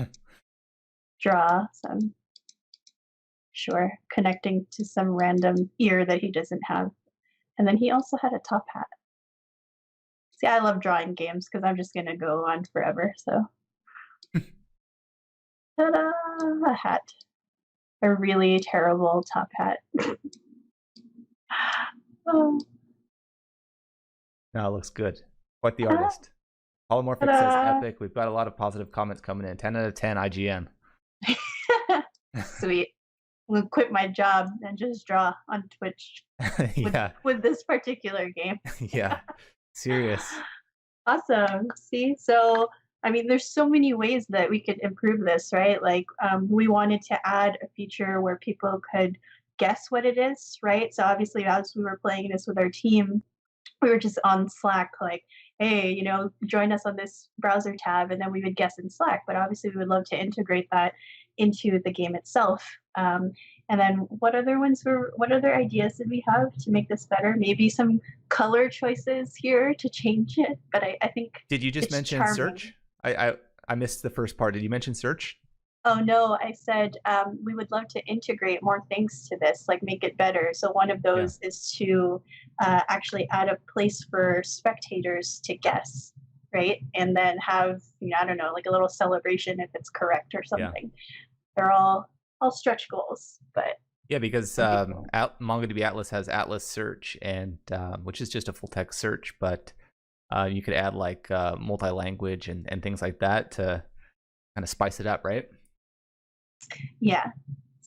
draw some. Sure, connecting to some random ear that he doesn't have. And then he also had a top hat. See, I love drawing games because I'm just going to go on forever, so. Ta-da! A hat. A really terrible top hat. Oh, No, it looks good. Quite the artist. Polymorphic says ta-da. epic. We've got a lot of positive comments coming in. 10 out of 10 IGN. Sweet. I'm gonna quit my job and just draw on Twitch Yeah. with this particular game. Yeah. Serious. Awesome. See, so I mean, there's so many ways that we could improve this, right? Like, we wanted to add a feature where people could guess what it is, right? So obviously, as we were playing this with our team, we were just on Slack, like, hey, join us on this browser tab, and then we would guess in Slack. But obviously, we would love to integrate that into the game itself. And then what other ideas did we have to make this better? Maybe some color choices here to change it. But I think Did you just mention charming. search? I missed the first part. Did you mention search? Oh no, I said we would love to integrate more things to this, like make it better. So one of those is to actually add a place for spectators to guess, right? And then have, I don't know, like a little celebration if it's correct or something. They're all stretch goals, but yeah, because MongoDB Atlas has Atlas search, and which is just a full text search, but you could add like multi-language and things like that to kind of spice it up, right? Yeah.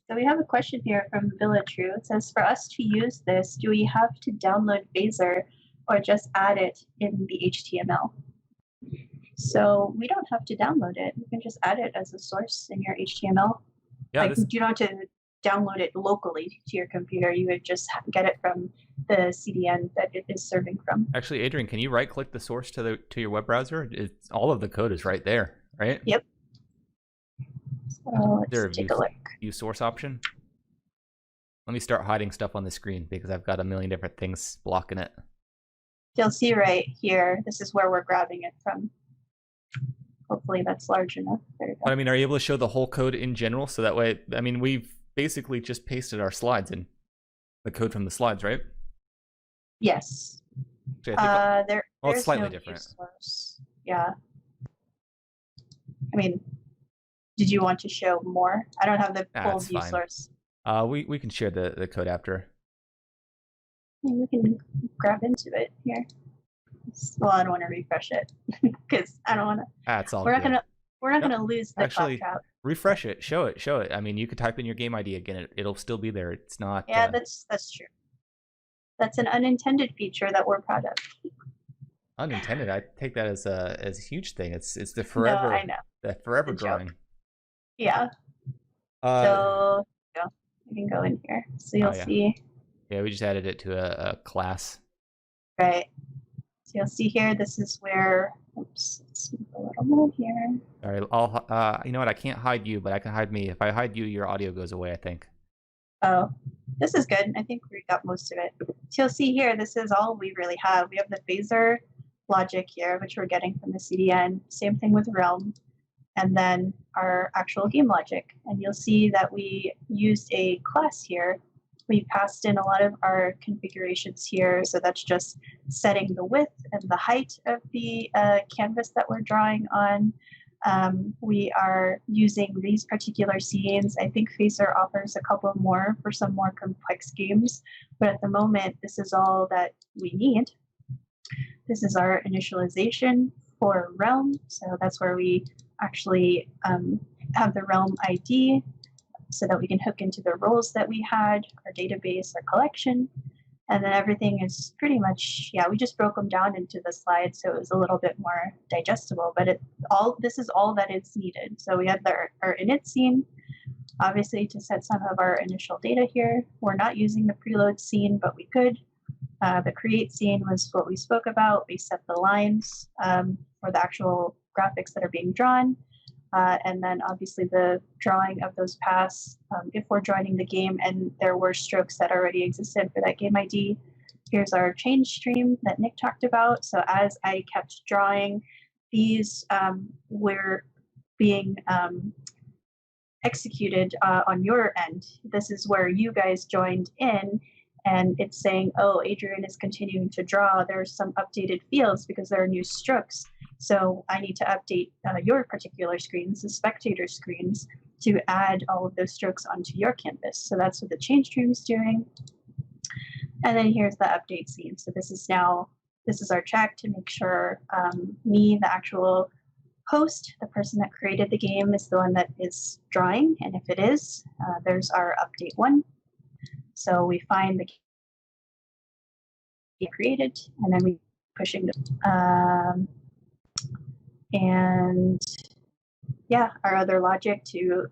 So we have a question here from Villa True. It says, for us to use this, do we have to download Phaser or just add it in the HTML? So we don't have to download it. You can just add it as a source in your HTML. Yeah, you don't have to download it locally to your computer. You would just get it from the CDN that it is serving from. Actually, Adrienne, can you right-click the source to your web browser? All of the code is right there, right? Yep. So let's take a look. View source option. Let me start hiding stuff on the screen because I've got a million different things blocking it. You'll see right here, this is where we're grabbing it from. Hopefully that's large enough. There you go. But I mean, are you able to show the whole code in general? So that way, I mean, we've basically just pasted our slides in, the code from the slides, right? Yes. Actually, it's slightly different. Yeah. I mean, did you want to show more? I don't have the full view source. We can share the code after. We can grab into it here. Well, I don't want to refresh it because I don't want to. It's all we're good. not gonna lose the Actually, claptrap. Refresh it, show it. I mean, you could type in your game ID again; it'll still be there. It's not. Yeah, that's true. That's an unintended feature that we're proud of. Unintended. I take that as a huge thing. It's the forever. No, I know. The forever Good drawing. joke. Yeah. So you can go in here. So you'll see. Yeah, we just added it to a class. Right. So you'll see here. This is where. Oops. Let's move a little more here. All right. I'll. You know what? I can't hide you, but I can hide me. If I hide you, your audio goes away, I think. Oh, this is good. I think we got most of it. So you'll see here. This is all we really have. We have the Phaser logic here, which we're getting from the CDN. Same thing with Realm. And then our actual game logic. And you'll see that we used a class here. We passed in a lot of our configurations here. So that's just setting the width and the height of the canvas that we're drawing on. We are using these particular scenes. I think Phaser offers a couple more for some more complex games. But at the moment, this is all that we need. This is our initialization for Realm. So that's where we actually have the Realm ID so that we can hook into the roles that we had, our database, our collection. And then everything is pretty much, we just broke them down into the slides so it was a little bit more digestible. But this is all that is needed. So we have our init scene, obviously to set some of our initial data here. We're not using the preload scene, but we could. The create scene was what we spoke about. We set the lines for the actual graphics that are being drawn. And then obviously the drawing of those paths, if we're joining the game and there were strokes that already existed for that game ID. Here's our change stream that Nic talked about. So as I kept drawing, these were being executed on your end. This is where you guys joined in. And it's saying, oh, Adrienne is continuing to draw. There's some updated fields because there are new strokes. So I need to update your particular screens, the spectator screens, to add all of those strokes onto your canvas. So that's what the change stream is doing. And then here's the update scene. So this is our check to make sure me, the actual host, the person that created the game, is the one that is drawing. And if it is, there's our update 1. So we find the game created, and then we pushing the and yeah, our other logic to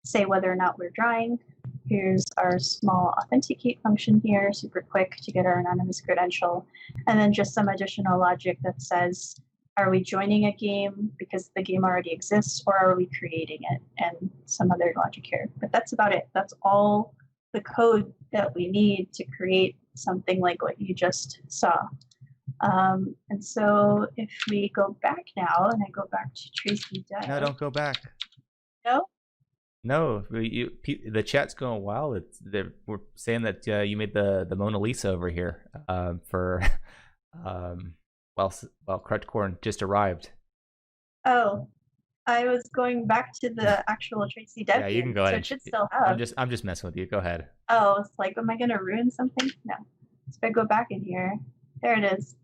say whether or not we're drawing. Here's our small authenticate function here, super quick to get our anonymous credential. And then just some additional logic that says, are we joining a game because the game already exists, or are we creating it? And some other logic here. But that's about it. That's all the code that we need to create something like what you just saw. And so if we go back now, and I go back to Tracy Dev. No, don't go back. No? No, the chat's going wild. We're saying that you made the Mona Lisa over here for while Crutchcorn just arrived. Oh, I was going back to the actual Tracy Dev. Yeah, you can go ahead. So it should still have. I'm just messing with you. Go ahead. Oh, it's like, am I gonna ruin something? No. So if I go back in here, there it is.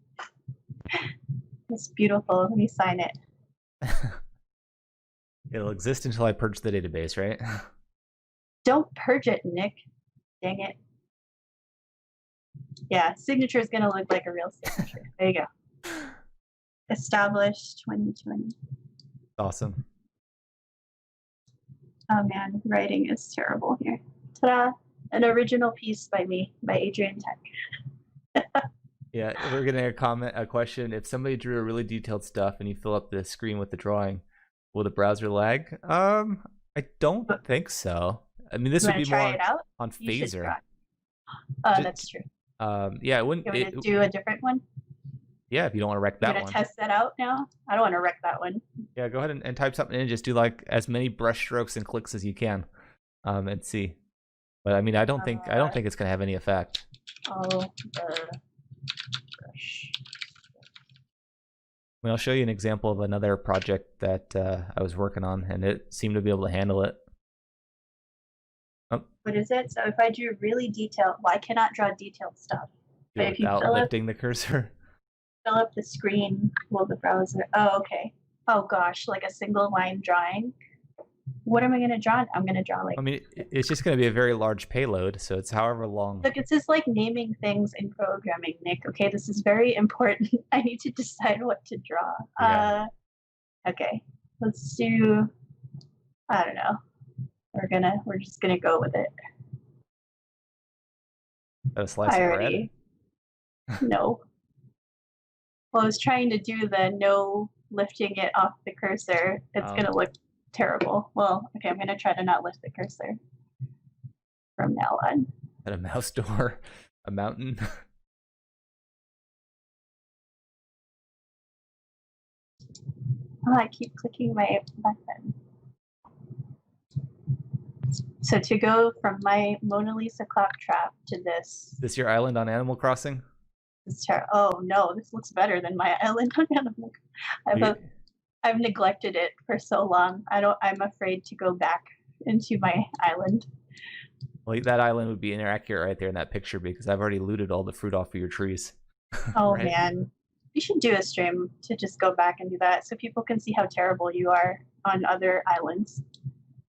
It's beautiful. Let me sign it. It'll exist until I purge the database, right? Don't purge it, Nick. Dang it. Yeah, signature is gonna look like a real signature. There you go. Established 2020. Awesome. Oh man, writing is terrible here. Ta-da! An original piece by me, by Adrienne Tacke. Yeah, we're getting a question. If somebody drew a really detailed stuff and you fill up the screen with the drawing, will the browser lag? I don't think so. I mean, this would be more on Phaser. That's true. Yeah, it wouldn't. You want to do a different one? Yeah, if you don't want to wreck that one. You want to test that out now? I don't want to wreck that one. Yeah, go ahead and type something in. Just do like as many brush strokes and clicks as you can, and see. But I mean, I don't think it's gonna have any effect. Oh, the brush. I mean, I'll show you an example of another project that I was working on, and it seemed to be able to handle it. Oh. What is it? So if I do really detailed, well, I cannot draw detailed stuff. But if without lifting the cursor. Fill up the screen, will the browser? Oh, okay. Oh gosh, like a single line drawing. What am I going to draw? I'm going to draw like. I mean, it's just going to be a very large payload, so it's however long. Look, it's just like naming things in programming, Nick. Okay, this is very important. I need to decide what to draw. Yeah. Okay, let's do. I don't know. We're just gonna go with it. A slice of bread? No. Well, I was trying to do the no lifting it off the cursor. It's gonna look terrible. Well, okay, I'm gonna try to not lift the cursor from now on. At a mouse door, a mountain. Oh, I keep clicking my button. So to go from my Mona Lisa clock trap to this. Is this your island on Animal Crossing? Oh no, this looks better than my island on Animal Crossing. I've neglected it for so long. I'm afraid to go back into my island. Well, that island would be inaccurate right there in that picture because I've already looted all the fruit off of your trees. Oh right? Man. You should do a stream to just go back and do that so people can see how terrible you are on other islands.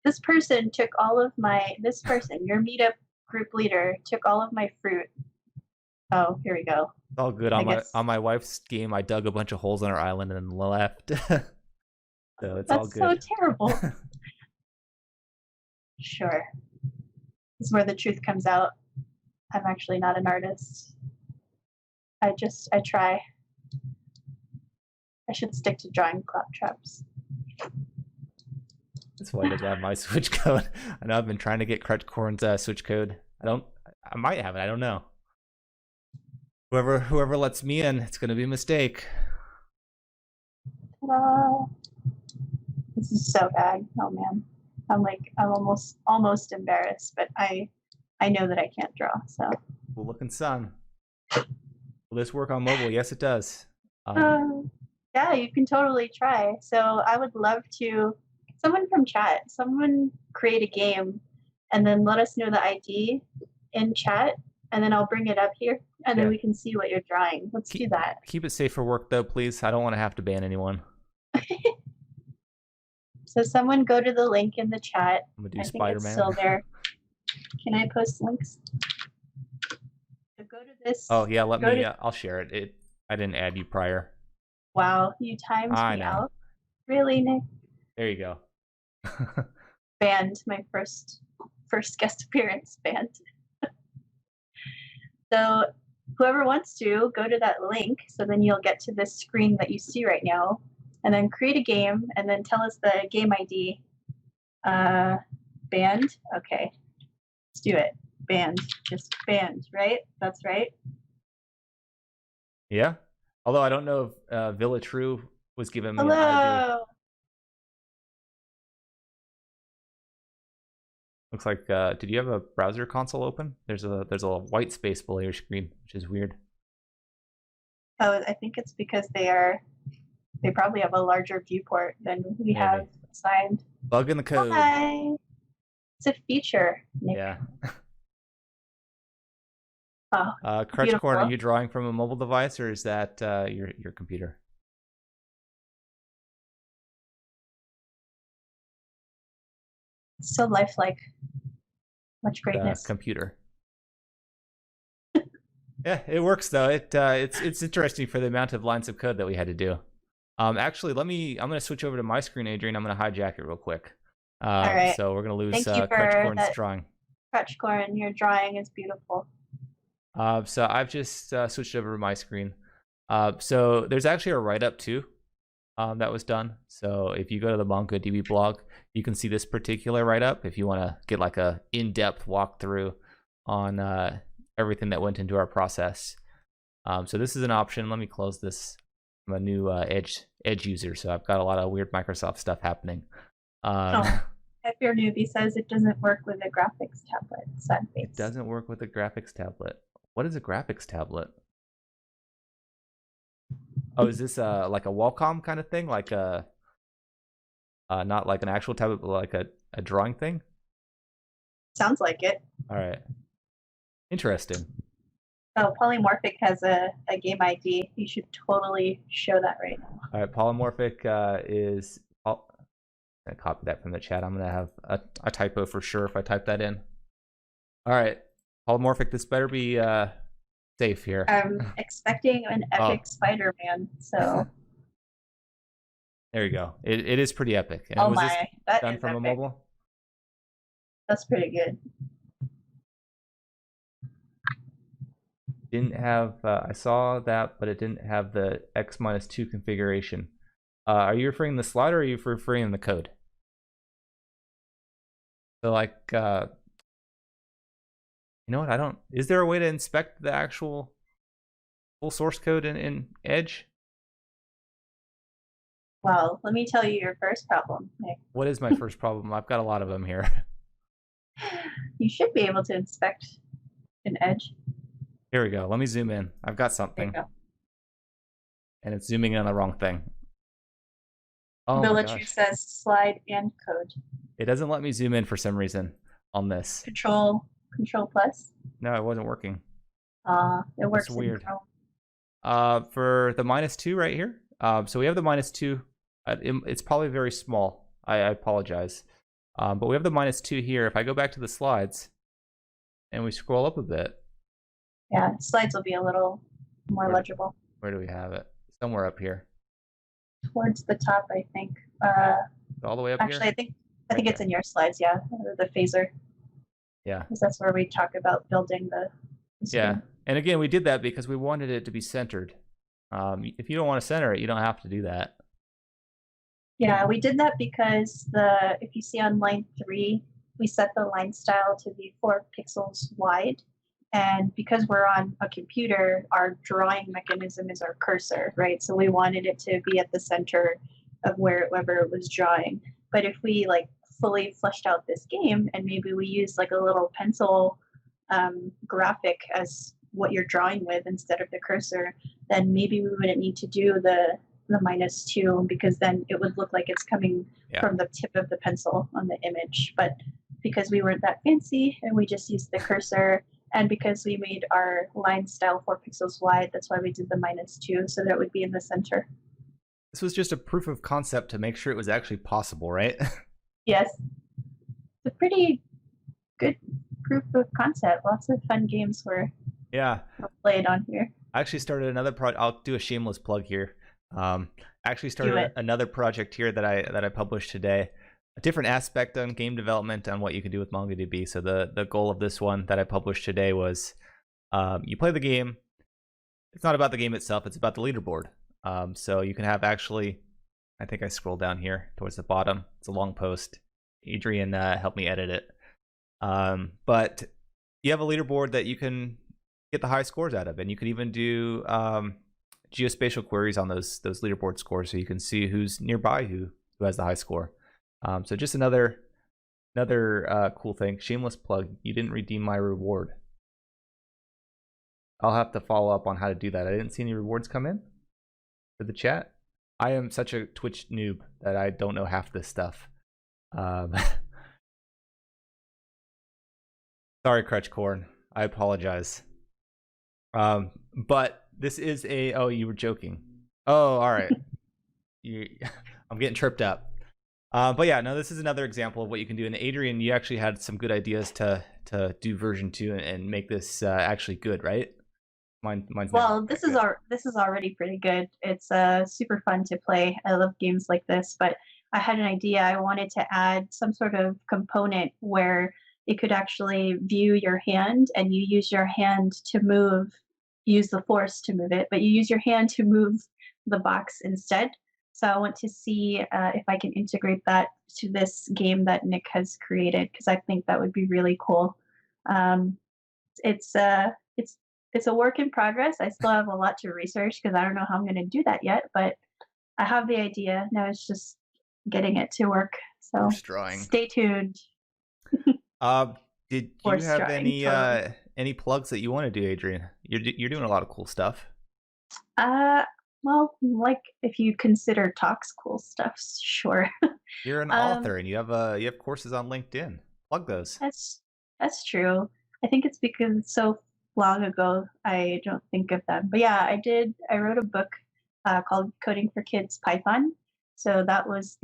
This person took all of your meetup group leader took all of my fruit. Oh, here we go. It's all good. On my wife's game, I dug a bunch of holes on her island and left. So it's all good. That's so terrible. Sure. This is where the truth comes out. I'm actually not an artist. I try. I should stick to drawing claptraps. That's why I didn't have my switch code. I know I've been trying to get Crutchcorn's switch code. I might have it. I don't know. Whoever lets me in, it's going to be a mistake. This is so bad. Oh man, I'm almost embarrassed, but I know that I can't draw. So. Cool looking sun. Will this work on mobile? Yes, it does. Yeah, you can totally try. So I would love to. Someone create a game, and then let us know the ID in chat, and then I'll bring it up here, and then Yeah. we can see what you're drawing. Let's do that. Keep it safe for work, though, please. I don't want to have to ban anyone. So someone go to the link in the chat. I'm gonna do I think Spider-Man. it's still there. Can I post links? So go to this. Oh yeah, let me. I'll share it. I didn't add you prior. Wow, you timed me out. Really, Nick? There you go. Banned, my first guest appearance banned. So whoever wants to, go to that link, so then you'll get to this screen that you see right now, and then create a game, and then tell us the game ID. Banned? Okay, let's do it. Banned, just banned, right? That's right. Yeah. Although I don't know if Villa True was given me an ID. Hello. Looks like, did you have a browser console open? There's a white space below your screen, which is weird. Oh, I think it's because they probably have a larger viewport than we have assigned. Bug in the code. Hi. It's a feature, Nick. Yeah. Oh, Crutch Corn, are you drawing from a mobile device, or is that your computer? So lifelike. Much greatness. Computer. Yeah, it works though. It's interesting for the amount of lines of code that we had to do. Actually, I'm gonna switch over to my screen, Adrienne. I'm gonna hijack it real quick. All right. So we're gonna lose Thank Crutch Corn's drawing. Crutch Corn, your drawing is beautiful. So I've just switched over to my screen. So there's actually a write-up too that was done. So if you go to the MongoDB blog, you can see this particular write-up if you want to get like a in-depth walkthrough on everything that went into our process. So this is an option. Let me close this. I'm a new Edge user, so I've got a lot of weird Microsoft stuff happening. If your newbie says it doesn't work with a graphics tablet, sad face. It doesn't work with a graphics tablet. What is a graphics tablet? Oh, is this like a Wacom kind of thing? Like a not like an actual tablet, but like a drawing thing? Sounds like it. All right. Interesting. Oh, Polymorphic has a game ID. You should totally show that right now. All right, Polymorphic is... I'm going to copy that from the chat. I'm going to have a typo for sure if I type that in. All right, Polymorphic, this better be safe here. I'm expecting an epic Spider-Man, so... There you go. It is pretty epic. And oh was my, this that done is from epic. a mobile? That's pretty good. Didn't have, I saw that, but it didn't have the X-2 configuration. Are you referring to the slide, or are you referring to the code? So like, you know what, is there a way to inspect the actual full source code in Edge? Well, let me tell you your first problem, Nick. What is my first problem? I've got a lot of them here. You should be able to inspect an Edge. Here we go. Let me zoom in. I've got something. There you go. And it's zooming in on the wrong thing. Oh my Military gosh. says slide and code. It doesn't let me zoom in for some reason on this. Control plus. No, it wasn't working. It works. That's weird. In Chrome. For the -2 right here. So we have the -2. It's probably very small. I apologize. But we have the -2 here. If I go back to the slides and we scroll up a bit. Yeah, slides will be a little more legible. Where do we have it? Somewhere up here. Towards the top, I think. All the way up here? Actually, I think it's in your slides, yeah. The phaser. Yeah. Because that's where we talk about building the yeah. And again, we did that because we wanted it to be centered. If you don't want to center it, you don't have to do that. Yeah, we did that because if you see on line 3, we set the line style to be 4 pixels wide. And because we're on a computer, our drawing mechanism is our cursor, right? So we wanted it to be at the center of wherever it was drawing. But if we like fully fleshed out this game and maybe we use like a little pencil graphic as what you're drawing with instead of the cursor, then maybe we wouldn't need to do the -2, because then it would look like it's coming from the tip of the pencil on the image. But because we weren't that fancy and we just used the cursor, And because we made our line style 4 pixels wide, that's why we did the -2, so that it would be in the center. This was just a proof of concept to make sure it was actually possible, right? Yes. It's a pretty good proof of concept. Lots of fun games were played on here. I actually started another project. I'll do a shameless plug here. I actually started another project here that I published today. A different aspect on game development on what you can do with MongoDB. So the goal of this one that I published today was you play the game. It's not about the game itself. It's about the leaderboard. So you can have actually, I think I scroll down here towards the bottom. It's a long post. Adrienne helped me edit it. But you have a leaderboard that you can get the high scores out of, and you can even do geospatial queries on those leaderboard scores, so you can see who's nearby who has the high score. So just another cool thing. Shameless plug. You didn't redeem my reward. I'll have to follow up on how to do that. I didn't see any rewards come in for the chat. I am such a Twitch noob that I don't know half this stuff. Sorry, Crutchcorn. I apologize. But this is a... Oh, you were joking. Oh, all right. I'm getting tripped up. But yeah, no, this is another example of what you can do. And Adrienne, you actually had some good ideas to do version 2 and make this actually good, right? Mine's well, this is already pretty good. It's super fun to play. I love games like this, but I had an idea. I wanted to add some sort of component where it could actually view your hand, and you use your hand to use the force to move it, but you use your hand to move the box instead. So I want to see if I can integrate that to this game that Nic has created, because I think that would be really cool. It's a work in progress. I still have a lot to research because I don't know how I'm going to do that yet, but I have the idea. Now it's just getting it to work. So stay tuned. Did you have any plugs that you want to do, Adrienne? You're doing a lot of cool stuff. Well, like if you consider talks cool stuff, sure. You're an author, and you have courses on LinkedIn. Plug those. That's true. I think it's because it's so long ago I don't think of them. But yeah, I wrote a book called Coding for Kids Python. So that was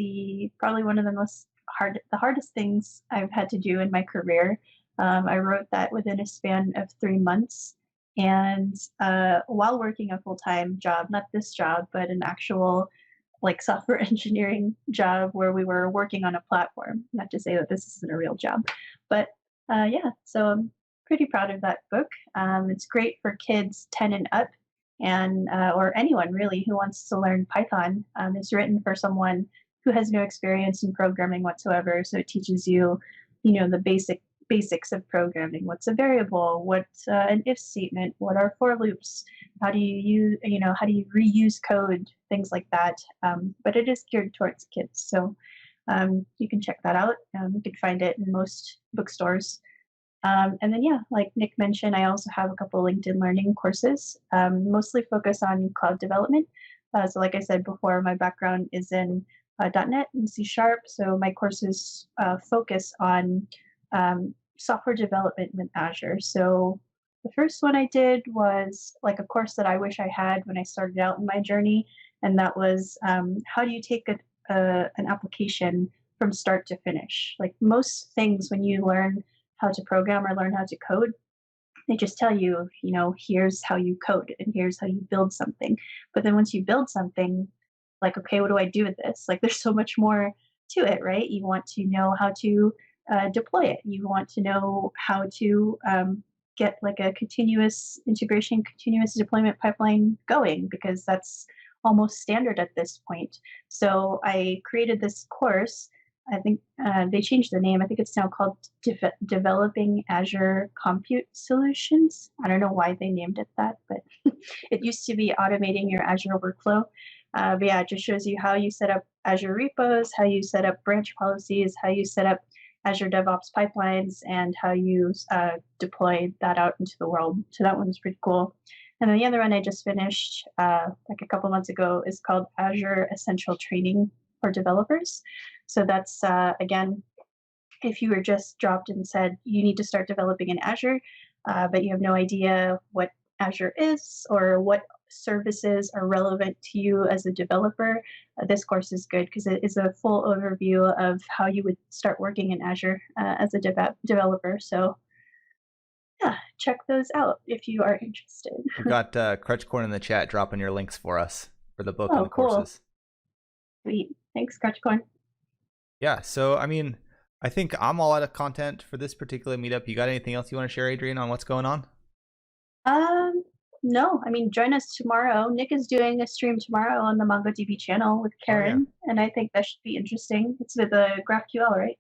probably one of the hardest things I've had to do in my career. I wrote that within a span of 3 months, and while working a full-time job, not this job, but an actual like software engineering job where we were working on a platform. Not to say that this isn't a real job, but yeah, so I'm pretty proud of that book. It's great for kids 10 and up, and or anyone really who wants to learn Python. It's written for someone who has no experience in programming whatsoever, so it teaches you, the basics of programming. What's a variable? What's an if statement? What are for loops? How do you reuse code? Things like that. But it is geared towards kids, so you can check that out. You can find it in most bookstores. And then, yeah, like Nic mentioned, I also have a couple LinkedIn Learning courses, mostly focus on cloud development. So like I said before, my background is in .NET and C#, so my courses focus on software development with Azure. So the first one I did was like a course that I wish I had when I started out in my journey, and that was how do you take an application from start to finish? Like most things, when you learn how to program or learn how to code, they just tell you, here's how you code and here's how you build something. But then once you build something, like, okay, what do I do with this? Like, there's so much more to it, right? You want to know how to deploy it. You want to know how to get like a continuous integration, continuous deployment pipeline going, because that's almost standard at this point. So I created this course. I think they changed the name. I think it's now called Developing Azure Compute Solutions. I don't know why they named it that, but it used to be Automating Your Azure Workflow. But yeah, it just shows you how you set up Azure repos, how you set up branch policies, how you set up Azure DevOps pipelines, and how you deploy that out into the world. So that one was pretty cool. And then the other one I just finished like a couple months ago is called Azure Essential Training for Developers. So that's, again, if you were just dropped and said you need to start developing in Azure, but you have no idea what Azure is or what services are relevant to you as a developer, this course is good because it is a full overview of how you would start working in Azure as a developer. So yeah, check those out if you are interested. We've got Crutchcorn in the chat dropping your links for us for the book Oh, and the cool. courses. Sweet. Thanks, Crutchcorn. Yeah, so I mean, I think I'm all out of content for this particular meetup. You got anything else you want to share, Adrienne, on what's going on? No, I mean, join us tomorrow. Nic is doing a stream tomorrow on the MongoDB channel with Karen, and I think that should be interesting. It's with a GraphQL, right?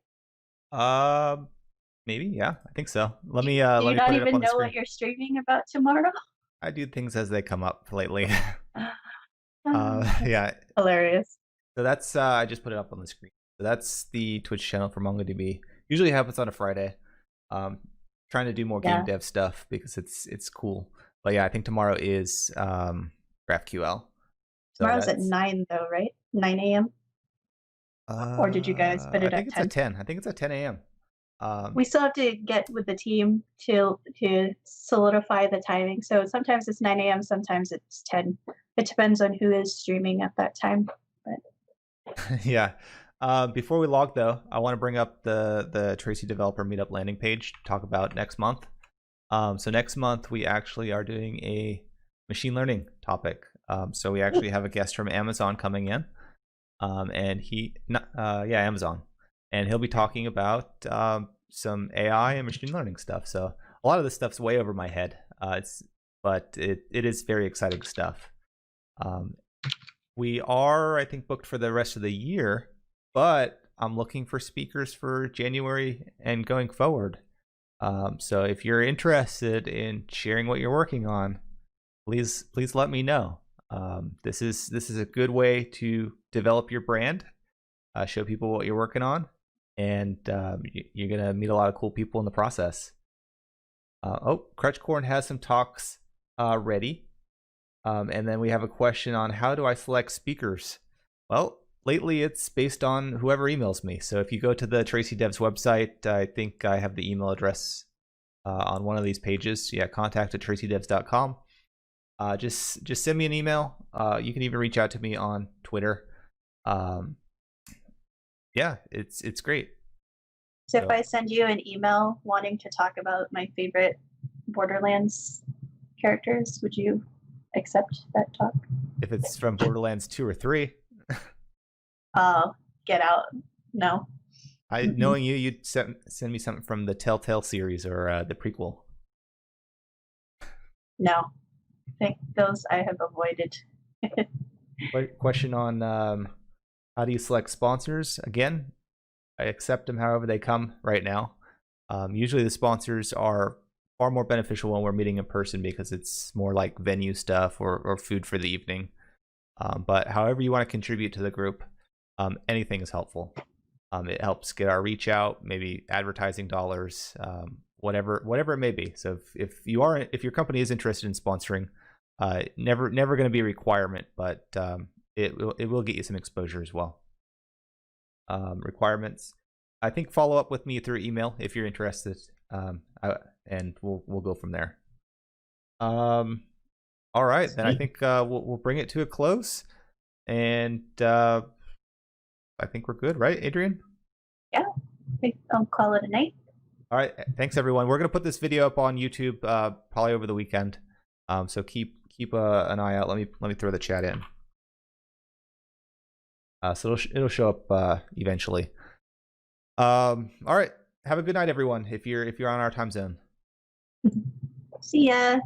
Maybe, yeah, I think so. Let me Do let you me not put it up even on the know screen. what you're streaming about tomorrow? I do things as they come up lately. That's yeah. hilarious. So that's I just put it up on the screen. So that's the Twitch channel for MongoDB. Usually happens on a Friday. Trying to do more game dev stuff because it's cool. But yeah, I think tomorrow is GraphQL. Tomorrow's at 9 though, right? 9 a.m. Or did you guys put it I think at it's 10? at 10. I think it's at 10 a.m. We still have to get with the team to solidify the timing. So sometimes it's 9 a.m., sometimes it's 10. It depends on who is streaming at that time. But yeah. Before we log though, I want to bring up the Tracy Developer Meetup landing page to talk about next month. So next month we actually are doing a machine learning topic. So we actually have a guest from Amazon coming in, and Amazon, and he'll be talking about some AI and machine learning stuff. So a lot of this stuff's way over my head. But it is very exciting stuff. We are, I think, booked for the rest of the year, but I'm looking for speakers for January and going forward. So if you're interested in sharing what you're working on, please let me know. This is a good way to develop your brand, show people what you're working on, and you're gonna meet a lot of cool people in the process. Crutchcorn has some talks ready, and then we have a question on how do I select speakers. Well, lately it's based on whoever emails me. So if you go to the Tracy Devs website, I think I have the email address on one of these pages. Yeah, contact@tracydevs.com. Just send me an email. You can even reach out to me on Twitter. Yeah, it's great. So if I send you an email wanting to talk about my favorite Borderlands characters, would you accept that talk? If it's from Borderlands 2 or 3. Oh, get out. No. Knowing you, you'd send me something from the Telltale series or the prequel. No. I think those I have avoided. Question on how do you select sponsors? Again, I accept them however they come right now. Usually the sponsors are far more beneficial when we're meeting in person because it's more like venue stuff or food for the evening. But however you want to contribute to the group, anything is helpful. It helps get our reach out, maybe advertising dollars, whatever it may be. So if your company is interested in sponsoring, never going to be a requirement, but it will get you some exposure as well. Requirements, I think follow up with me through email if you're interested, and we'll go from there. All right, then I think we'll bring it to a close, and I think we're good, right, Adrienne? Yeah, I think I'll call it a night. All right, thanks everyone. We're gonna put this video up on YouTube probably over the weekend, so keep an eye out. Let me throw the chat in. So it'll show up eventually. All right, have a good night, everyone. If you're on our time zone. See ya.